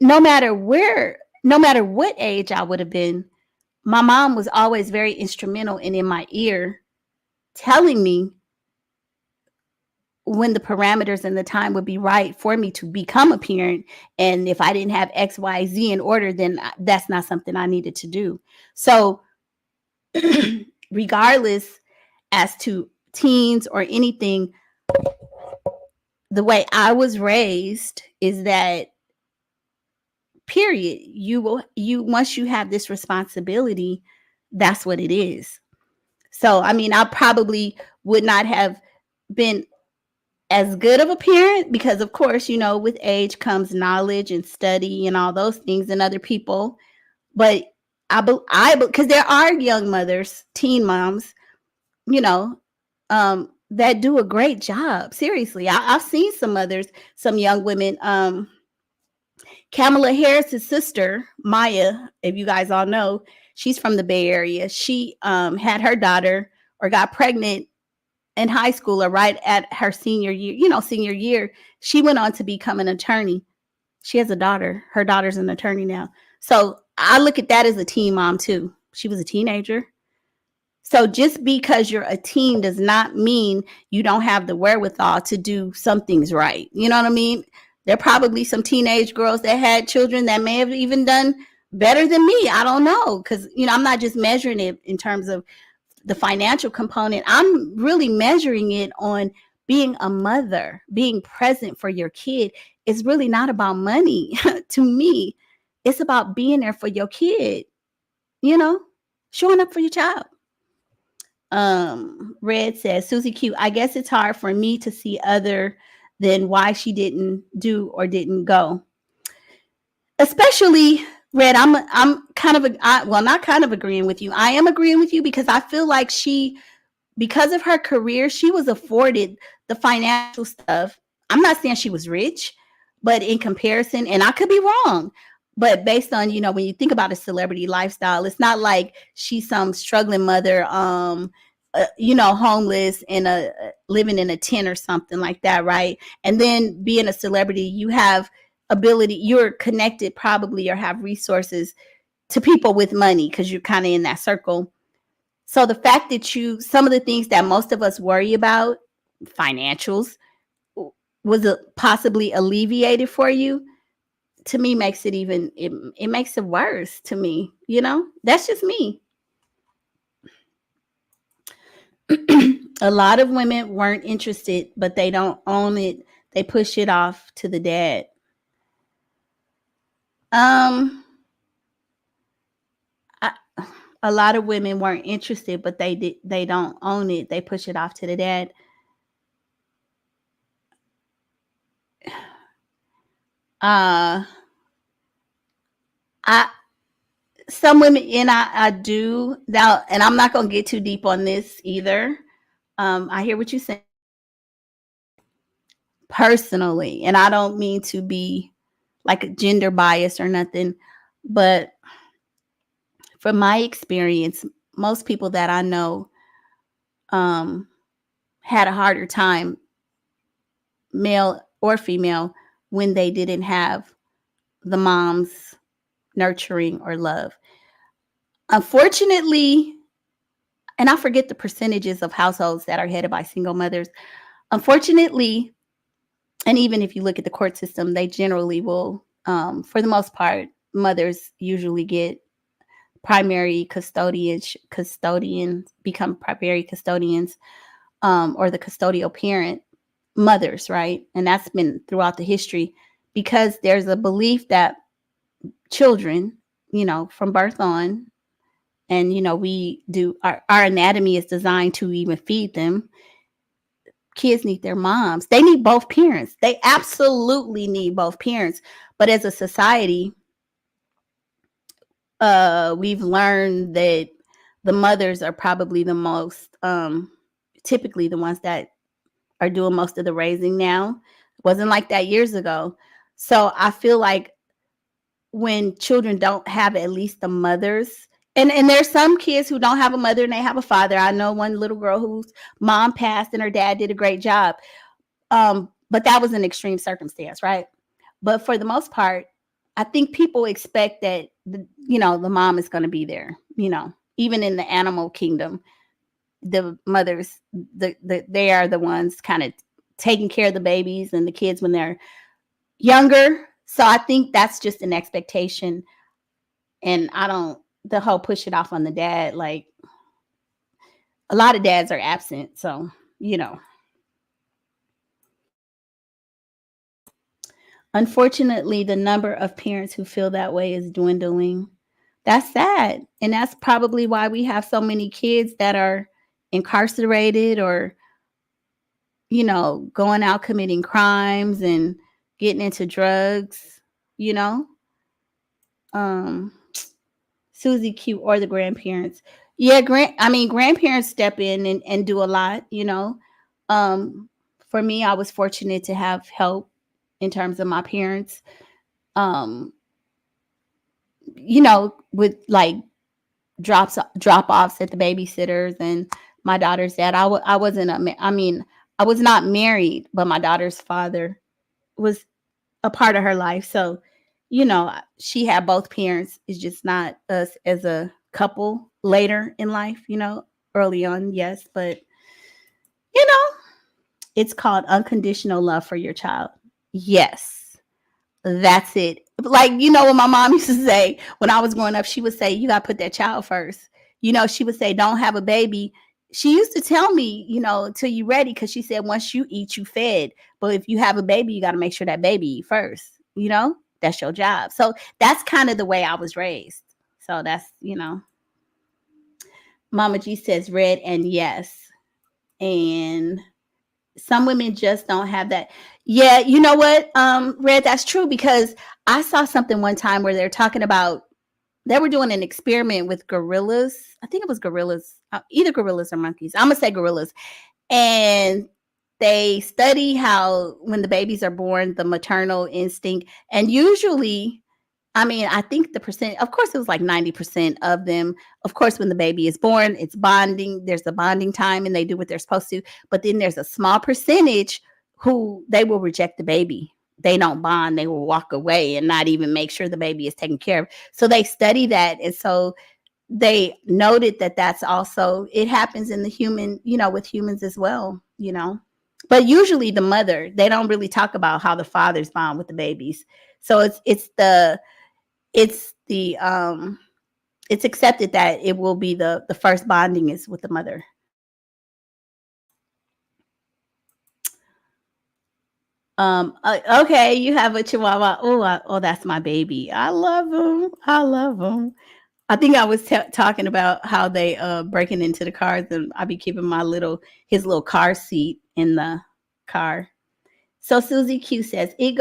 no matter what age I would have been, my mom was always very instrumental and in my ear telling me when the parameters and the time would be right for me to become a parent. And if I didn't have X, Y, Z in order, then that's not something I needed to do. So regardless as to teens or anything, the way I was raised is that period, once you have this responsibility, that's what it is. So I mean, I probably would not have been as good of a parent because of course, with age comes knowledge and study and all those things and other people. But because there are young mothers, teen moms, that do a great job. Seriously, I've seen some others, some young women. Kamala Harris's sister, Maya, if you guys all know, she's from the Bay Area. She had her daughter or got pregnant in high school or right at her senior year. She went on to become an attorney. She has a daughter. Her daughter's an attorney now. So I look at that as a teen mom too. She was a teenager. So just because you're a teen does not mean you don't have the wherewithal to do some things right. You know what I mean? There are probably some teenage girls that had children that may have even done better than me. I don't know. Because, I'm not just measuring it in terms of the financial component. I'm really measuring it on being a mother, being present for your kid. It's really not about money to me. It's about being there for your kid, showing up for your child. Red says, Susie Q, I guess it's hard for me to see other than why she didn't do or didn't go. Especially Red, I'm kind of not kind of agreeing with you. I am agreeing with you because I feel like because of her career, she was afforded the financial stuff. I'm not saying she was rich, but in comparison, and I could be wrong, but based on, when you think about a celebrity lifestyle, it's not like she's some struggling mother, homeless and living in a tent or something like that, right? And then being a celebrity, you have ability, you're connected probably or have resources to people with money because you're kind of in that circle. So the fact that some of the things that most of us worry about, financials, was possibly alleviated for you, to me makes it even, it makes it worse to me. That's just me. A lot of women weren't interested, but they don't own it. They push it off to the dad. A lot of women weren't interested, but they don't own it. They push it off to the dad. Some women, and I do now, and I'm not going to get too deep on this either. I hear what you're saying. personally, and I don't mean to be like a gender bias or nothing, but from my experience, most people that I know had a harder time, male or female, when they didn't have the mom's nurturing or love. Unfortunately, and I forget the percentages of households that are headed by single mothers. Unfortunately, and even if you look at the court system, they generally will, for the most part, mothers usually get primary custodians, become primary custodians, or the custodial parent, mothers, right? And that's been throughout the history, because there's a belief that children, from birth on, and we do our anatomy is designed to even feed them. Kids need their moms. They need both parents. They absolutely need both parents. But as a society, we've learned that the mothers are probably the most, typically the ones that are doing most of the raising now. It wasn't like that years ago. So I feel like when children don't have at least the mothers, and there's some kids who don't have a mother and they have a father. I know one little girl whose mom passed and her dad did a great job. But that was an extreme circumstance, right? But for the most part, I think people expect that the mom is going to be there. Even in the animal kingdom, the mothers, they are the ones kind of taking care of the babies and the kids when they're younger. So I think that's just an expectation, and the whole push it off on the dad. Like, a lot of dads are absent, so Unfortunately, the number of parents who feel that way is dwindling. That's sad. And that's probably why we have so many kids that are incarcerated or, going out committing crimes and getting into drugs, you know? Susie Q, or the grandparents. Yeah, grandparents step in and do a lot, For me, I was fortunate to have help in terms of my parents. With like drop offs at the babysitters and my daughter's dad. I was not married, but my daughter's father was a part of her life. So, she had both parents. It's just not us as a couple later in life, early on, yes. But, it's called unconditional love for your child. Yes, that's it. Like, what my mom used to say when I was growing up, she would say, you got to put that child first. She would say, don't have a baby. She used to tell me, till you ready, because she said, once you eat, you fed. But if you have a baby, you got to make sure that baby eat first. That's your job. So that's kind of the way I was raised. So that's, Mama G says red and yes. And some women just don't have that. Yeah, you know what, Red, that's true, because I saw something one time where they're talking about, they were doing an experiment with gorillas. I think it was gorillas, either gorillas or monkeys. I'm gonna say gorillas. And they study how when the babies are born, the maternal instinct, and usually, I think the percent, of course, it was like 90% of them. Of course, when the baby is born, it's bonding. There's a bonding time and they do what they're supposed to. But then there's a small percentage who they will reject the baby. They don't bond. They will walk away and not even make sure the baby is taken care of. So they study that. And so they noted that that's also, it happens in the human, with humans as well, But usually the mother, they don't really talk about how the fathers bond with the babies. So it's accepted that it will be the first bonding is with the mother. Okay, you have a Chihuahua. Oh, that's my baby. I love him. I think I was talking about how they breaking into the cars, and I be keeping his little car seat in the car. So Susie Q says it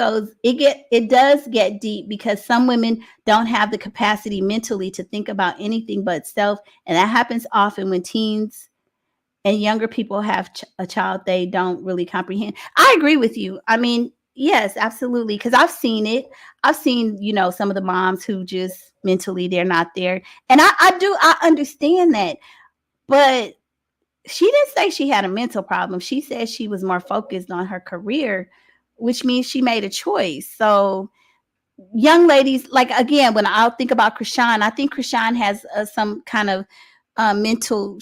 does get deep, because some women don't have the capacity mentally to think about anything but self, and that happens often when teens and younger people have a child they don't really comprehend. I agree with you. I mean, yes, absolutely. Because I've seen it. I've seen, some of the moms who just mentally they're not there. And I understand that. But she didn't say she had a mental problem. She said she was more focused on her career, which means she made a choice. So young ladies, like again, when I think about Krishan, I think Krishan has some kind of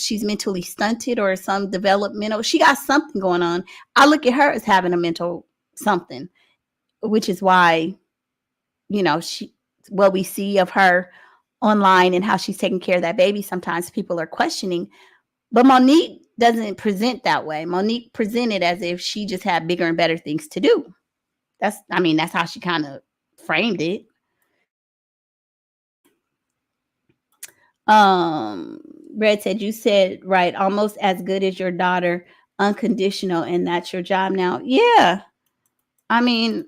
she's mentally stunted or some developmental. She got something going on. I look at her as having a mental something, which is why, she what we see of her online and how she's taking care of that baby. Sometimes people are questioning, but Monique doesn't present that way. Monique presented as if she just had bigger and better things to do. That's how she kind of framed it. Red said, you said right, almost as good as your daughter, unconditional, and that's your job now. Yeah. I mean,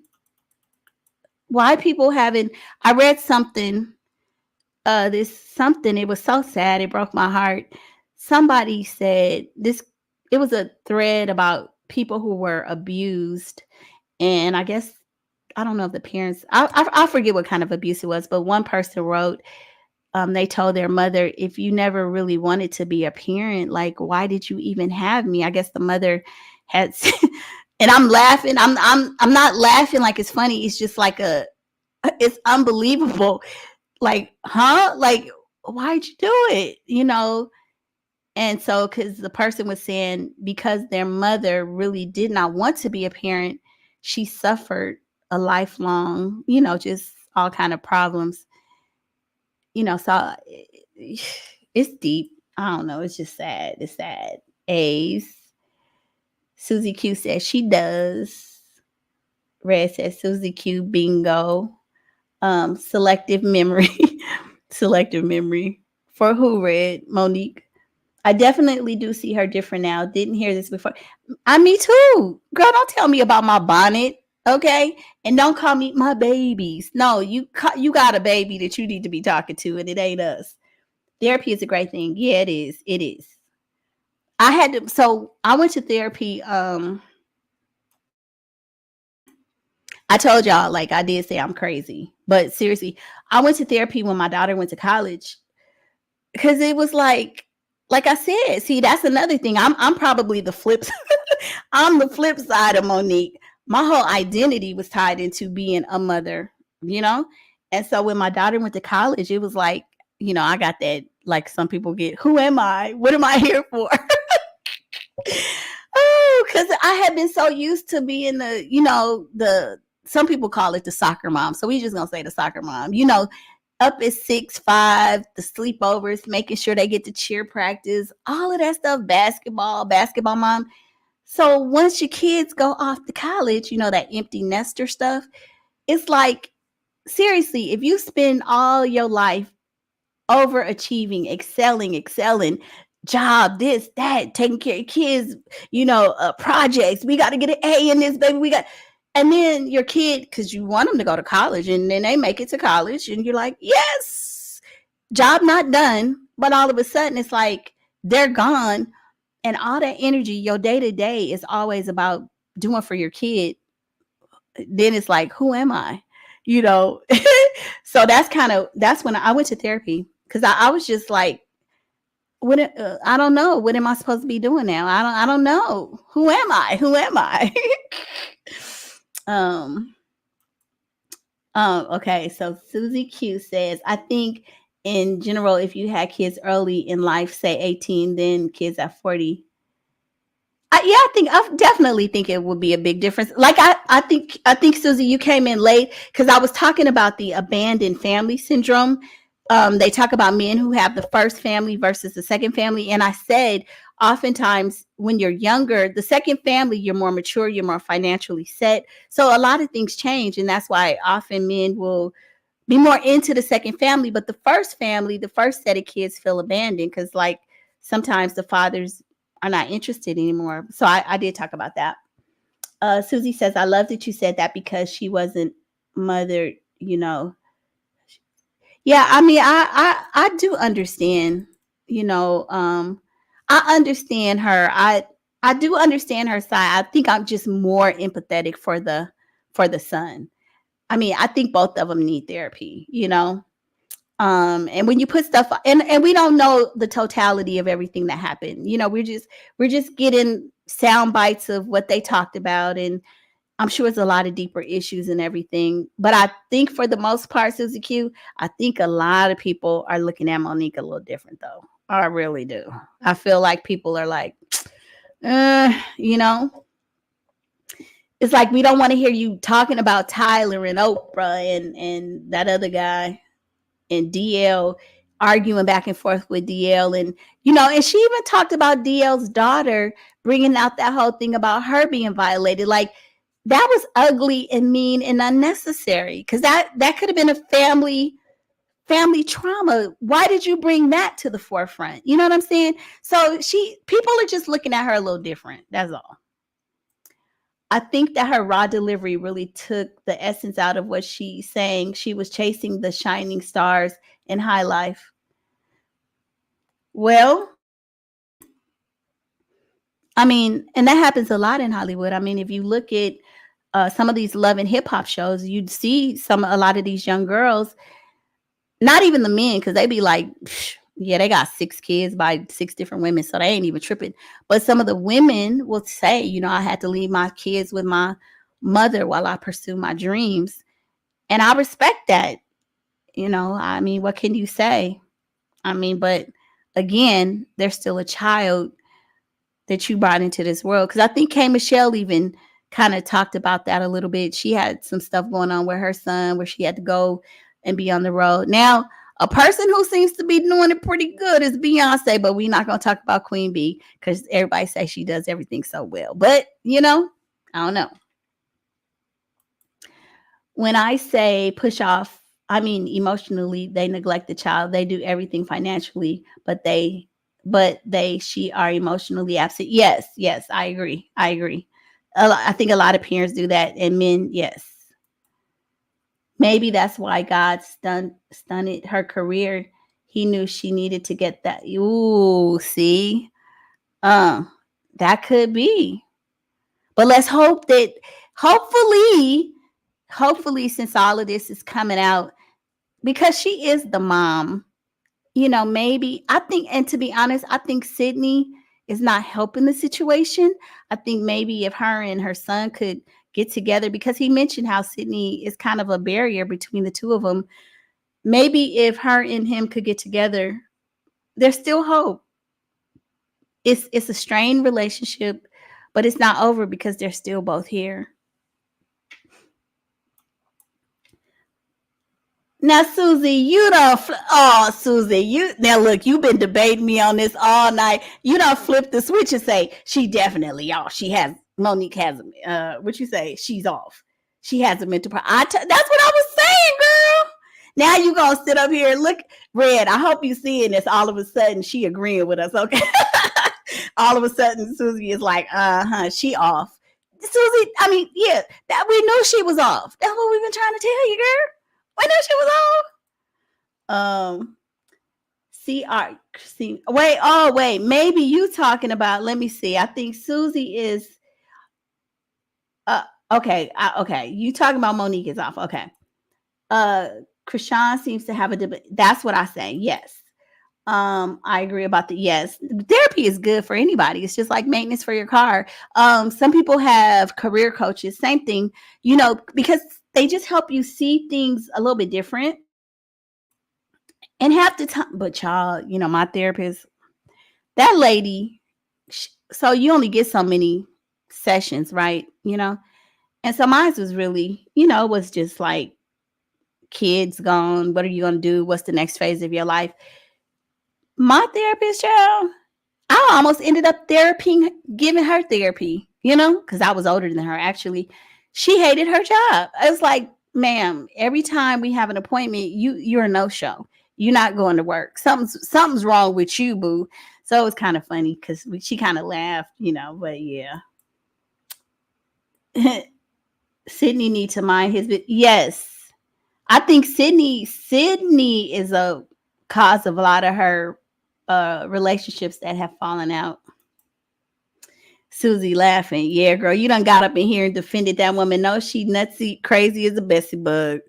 why people haven't, I read something, it was so sad, it broke my heart. Somebody said this, it was a thread about people who were abused. And I guess, I don't know if the parents, I forget what kind of abuse it was, but one person wrote, they told their mother, if you never really wanted to be a parent, like, why did you even have me? I guess the mother had, and I'm laughing. I'm not laughing like it's funny. It's just like it's unbelievable. Like, huh? Like, why'd you do it? And so, because the person was saying, because their mother really did not want to be a parent, she suffered a lifelong, just all kind of problems. So it's deep. I don't know. It's just sad. It's sad. A's. Susie Q says she does. Red says Susie Q, bingo. Selective memory. Selective memory. For who, Red? Monique. I definitely do see her different now. Didn't hear this before. Me too. Girl, don't tell me about my bonnet. Okay. And don't call me my babies. No, you got a baby that you need to be talking to, and it ain't us. Therapy is a great thing. Yeah, it is. It is. So I went to therapy. I told y'all, like, I did say I'm crazy, but seriously, I went to therapy when my daughter went to college, because it was like I said, see, that's another thing. I'm probably the flip. I'm the flip side of Monique. My whole identity was tied into being a mother, And so when my daughter went to college, it was like, I got that, like some people get, who am I? What am I here for? Oh, because I had been so used to being some people call it the soccer mom. So we just gonna say the soccer mom, up at 6'5", the sleepovers, making sure they get to cheer practice, all of that stuff, basketball mom. So once your kids go off to college, that empty nester stuff, it's like, seriously, if you spend all your life overachieving, excelling, job, this, that, taking care of kids, projects, we got to get an A in this, baby, and then your kid, because you want them to go to college, and then they make it to college, and you're like, yes, job not done. But all of a sudden, it's like they're gone. And all that energy, your day-to-day is always about doing for your kid. Then it's like, who am I? So that's when I went to therapy, because I was just like, I don't know. What am I supposed to be doing now? I don't know. Who am I? Okay. So Susie Q says, I think in general, if you had kids early in life, say 18, then kids at 40. I definitely think it would be a big difference. Like I think Susie, you came in late, because I was talking about the abandoned family syndrome. They talk about men who have the first family versus the second family, and I said oftentimes when you're younger, the second family, you're more mature, you're more financially set, so a lot of things change, and that's why often men will be more into the second family. But the first family, the first set of kids feel abandoned, because like sometimes the fathers are not interested anymore. So I did talk about that. Susie says, I love that you said that, because she wasn't mothered, Yeah, I mean, I do understand, I understand her. I do understand her side. I think I'm just more empathetic for the son. I mean, I think both of them need therapy, you know. And when you put stuff, and we don't know the totality of everything that happened, you know, we're just getting sound bites of what they talked about, and I'm sure it's a lot of deeper issues and everything. But I think for the most part, Susie Q, I think a lot of people are looking at Monique a little different, though. I really do. I feel like people are like, you know, it's like we don't want to hear you talking about Tyler and Oprah and that other guy and DL arguing back and forth with DL. And, you know, and she even talked about DL's daughter bringing out that whole thing about her being violated. Like, that was ugly and mean and unnecessary, because that could have been a family trauma. Why did you bring that to the forefront? You know what I'm saying? So people are just looking at her a little different. That's all. I think that her raw delivery really took the essence out of what she's saying. She was chasing the shining stars in high life. Well, I mean, and that happens a lot in Hollywood. I mean, if you look at some of these love and hip hop shows, you'd see a lot of these young girls, not even the men, because they be like, yeah, they got 6 kids by 6 different women, so they ain't even tripping. But some of the women will say, you know, I had to leave my kids with my mother while I pursue my dreams. And I respect that. You know, I mean, what can you say? I mean, but again, there's still a child that you brought into this world. Because I think K. Michelle even kind of talked about that a little bit. She had some stuff going on with her son where she had to go and be on the road. Now, a person who seems to be doing it pretty good is Beyonce, but we're not going to talk about Queen Bee because everybody says she does everything so well. But, you know, I don't know. When I say push off, I mean emotionally, they neglect the child. They do everything financially, but she are emotionally absent. Yes, I agree. I think a lot of parents do that, and men, yes. Maybe that's why God stunted her career. He knew she needed to get that. Ooh, see, that could be. But let's hope that, hopefully, since all of this is coming out, because she is the mom, you know, maybe I think, and to be honest, I think Sydney is not helping the situation. I think maybe if her and her son could get together, because he mentioned how Sydney is kind of a barrier between the two of them. Maybe if her and him could get together, there's still hope. It's a strained relationship, but it's not over because they're still both here. Now, Susie, Susie, now look, you've been debating me on this all night. You don't flip the switch and say she definitely, Monique has, what you say? She's off. She has a mental problem. That's what I was saying, girl. Now you gonna sit up here and look, Red. I hope you seeing this. All of a sudden, she agreeing with us. Okay. All of a sudden, Susie is like, she off. Susie, I mean, yeah, that we knew she was off. That's what we've been trying to tell you, girl. We knew she was off. Wait, maybe you talking about, let me see. I think Susie is, okay. You talking about Monique is off. Okay. Krishan seems to have a debate. That's what I say. Yes. I agree about the yes. Therapy is good for anybody. It's just like maintenance for your car. Some people have career coaches, same thing, you know, because they just help you see things a little bit different. And half the time, but y'all, you know, my therapist, that lady, so you only get so many sessions, right? You know, and so mine was really, you know, was just like, kids gone. What are you going to do? What's the next phase of your life? My therapist, child, I almost ended up giving her therapy, you know, because I was older than her. Actually, she hated her job. I was like, ma'am, every time we have an appointment, you're a no-show. You're not going to work. Something's wrong with you, boo. So it was kind of funny because she kind of laughed, you know, but yeah. Sydney needs to mind his business. Yes. I think Sydney is a cause of a lot of her relationships that have fallen out. Susie laughing. Yeah, girl, you done got up in here and defended that woman. No, she nutsy, crazy as a Bessie bug.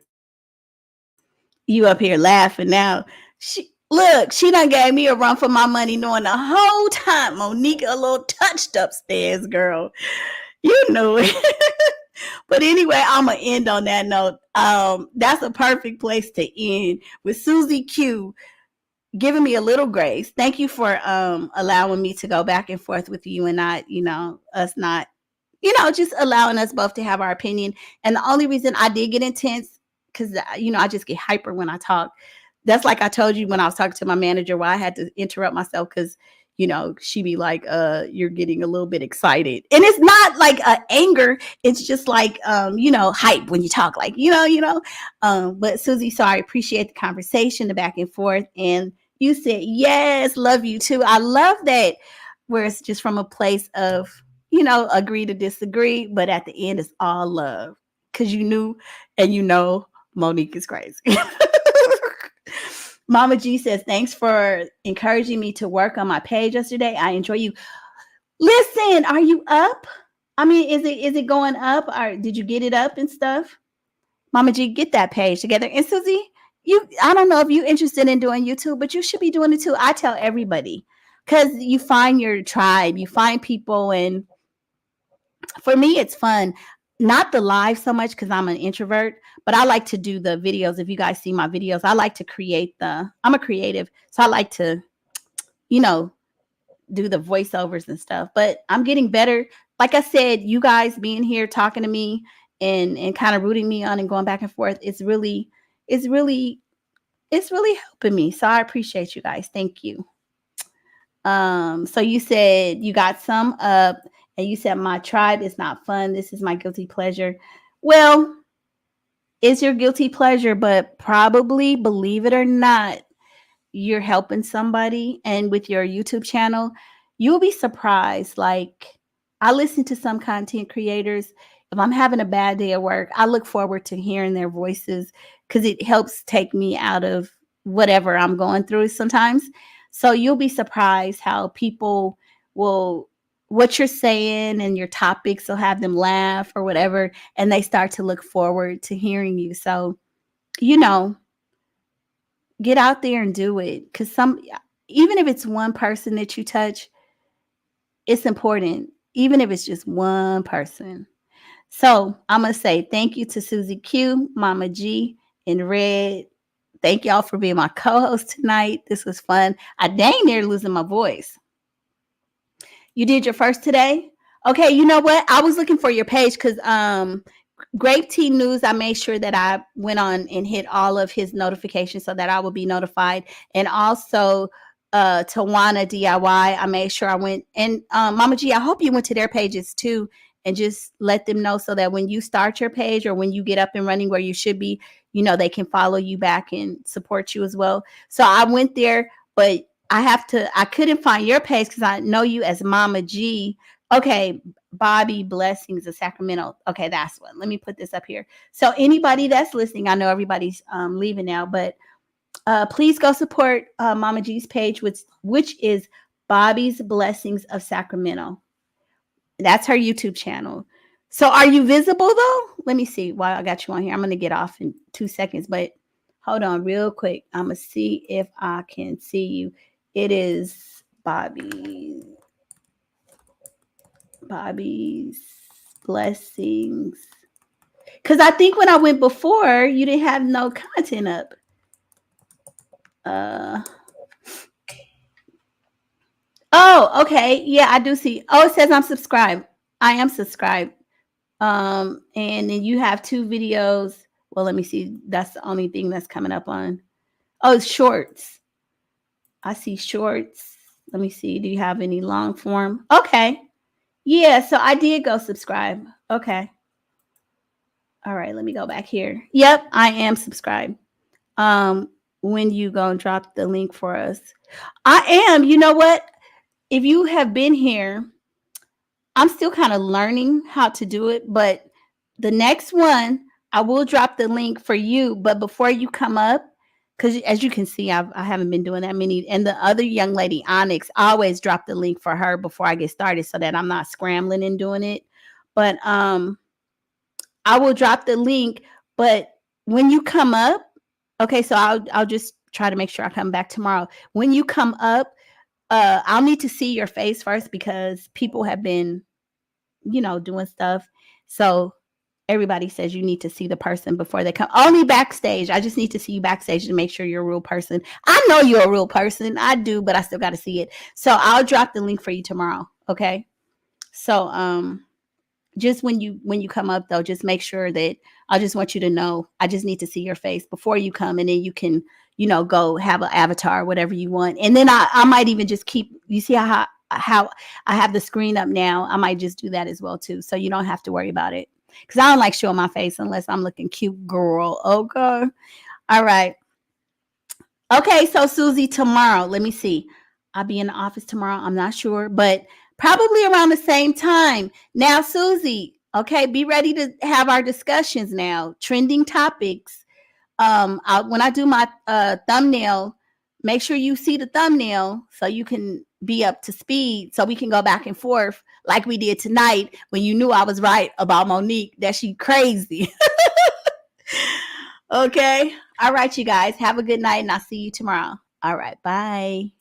You up here laughing now. She done gave me a run for my money knowing the whole time Monique a little touched upstairs, girl. You knew it. But anyway, I'm going to end on that note. That's a perfect place to end with Susie Q giving me a little grace. Thank you for allowing me to go back and forth with you and not, us not, just allowing us both to have our opinion. And the only reason I did get intense, because, I just get hyper when I talk. That's like I told you when I was talking to my manager why I had to interrupt myself because, she be like, you're getting a little bit excited. And it's not like anger. It's just like, hype when you talk like, but Susie, so I appreciate the conversation, the back and forth. And you said, yes, love you too. I love that where it's just from a place of, agree to disagree. But at the end, it's all love because you knew and Monique is crazy. Mama G says, thanks for encouraging me to work on my page yesterday. I enjoy you. Listen, are you up? I mean, is it going up? Or did you get it up and stuff? Mama G, get that page together. And Susie, I don't know if you're interested in doing YouTube, but you should be doing it too. I tell everybody because you find your tribe, you find people. And for me, it's fun. Not the live so much because I'm an introvert, but I like to do the videos. If you guys see my videos, I like to I'm a creative. So I like to, do the voiceovers and stuff, but I'm getting better. Like I said, you guys being here, talking to me and kind of rooting me on and going back and forth. It's really helping me. So I appreciate you guys. Thank you. So you said you got some up. And you said, my tribe is not fun. This is my guilty pleasure. Well, it's your guilty pleasure, but probably, believe it or not, you're helping somebody. And with your YouTube channel, you'll be surprised. Like, I listen to some content creators. If I'm having a bad day at work, I look forward to hearing their voices because it helps take me out of whatever I'm going through sometimes. So you'll be surprised how people will, what you're saying and your topics will have them laugh or whatever, and they start to look forward to hearing you. So, get out there and do it. Because even if it's one person that you touch, it's important. Even if it's just one person. So I'm going to say thank you to Susie Q, Mama G, and Red. Thank y'all for being my co-host tonight. This was fun. I dang near losing my voice. You did your first today? Okay, you know what? I was looking for your page because Grape Tea News, I made sure that I went on and hit all of his notifications so that I will be notified. And also Tawana DIY, I made sure I went. And Mama G, I hope you went to their pages too and just let them know so that when you start your page or when you get up and running where you should be, they can follow you back and support you as well. So I went there, but I couldn't find your page because I know you as Mama G. Okay, Bobby Blessings of Sacramento. Okay, that's one. Let me put this up here. So anybody that's listening, I know everybody's leaving now, but please go support Mama G's page, which is Bobby's Blessings of Sacramento. That's her YouTube channel. So are you visible though? Let me see. While I got you on here, I'm going to get off in 2 seconds, but hold on real quick. I'm going to see if I can see you. It is Bobby's Blessings. Because I think when I went before, you didn't have no content up. Oh, okay. Yeah, I do see. Oh, it says I'm subscribed. I am subscribed. And then you have 2 videos. Well, let me see. That's the only thing that's coming up on. Oh, it's shorts. I see shorts. Let me see. Do you have any long form? Okay. Yeah, so I did go subscribe. Okay. All right, let me go back here. Yep, I am subscribed. When you go and drop the link for us. I am. You know what? If you have been here, I'm still kind of learning how to do it, but the next one, I will drop the link for you. But before you come up, because as you can see, I haven't been doing that many. And the other young lady, Onyx, I always drop the link for her before I get started so that I'm not scrambling and doing it. But I will drop the link. But when you come up, okay, so I'll just try to make sure I come back tomorrow. When you come up, I'll need to see your face first because people have been, doing stuff. So everybody says you need to see the person before they come. Only backstage. I just need to see you backstage to make sure you're a real person. I know you're a real person. I do, but I still got to see it. So I'll drop the link for you tomorrow. Okay. So just when you come up though, just make sure that I just want you to know I just need to see your face before you come, and then you can, go have an avatar, whatever you want. And then I might even just keep, you see how I have the screen up now. I might just do that as well too. So you don't have to worry about it. Because I don't like showing my face unless I'm looking cute, girl. Okay. All right. Okay. So Susie, tomorrow, let me see. I'll be in the office tomorrow. I'm not sure, but probably around the same time. Now, Susie, okay, be ready to have our discussions now. Trending topics. When I do my thumbnail, make sure you see the thumbnail so you can be up to speed so we can go back and forth like we did tonight when you knew I was right about Monique, that she crazy. Okay. All right, you guys. Have a good night, and I'll see you tomorrow. All right. Bye.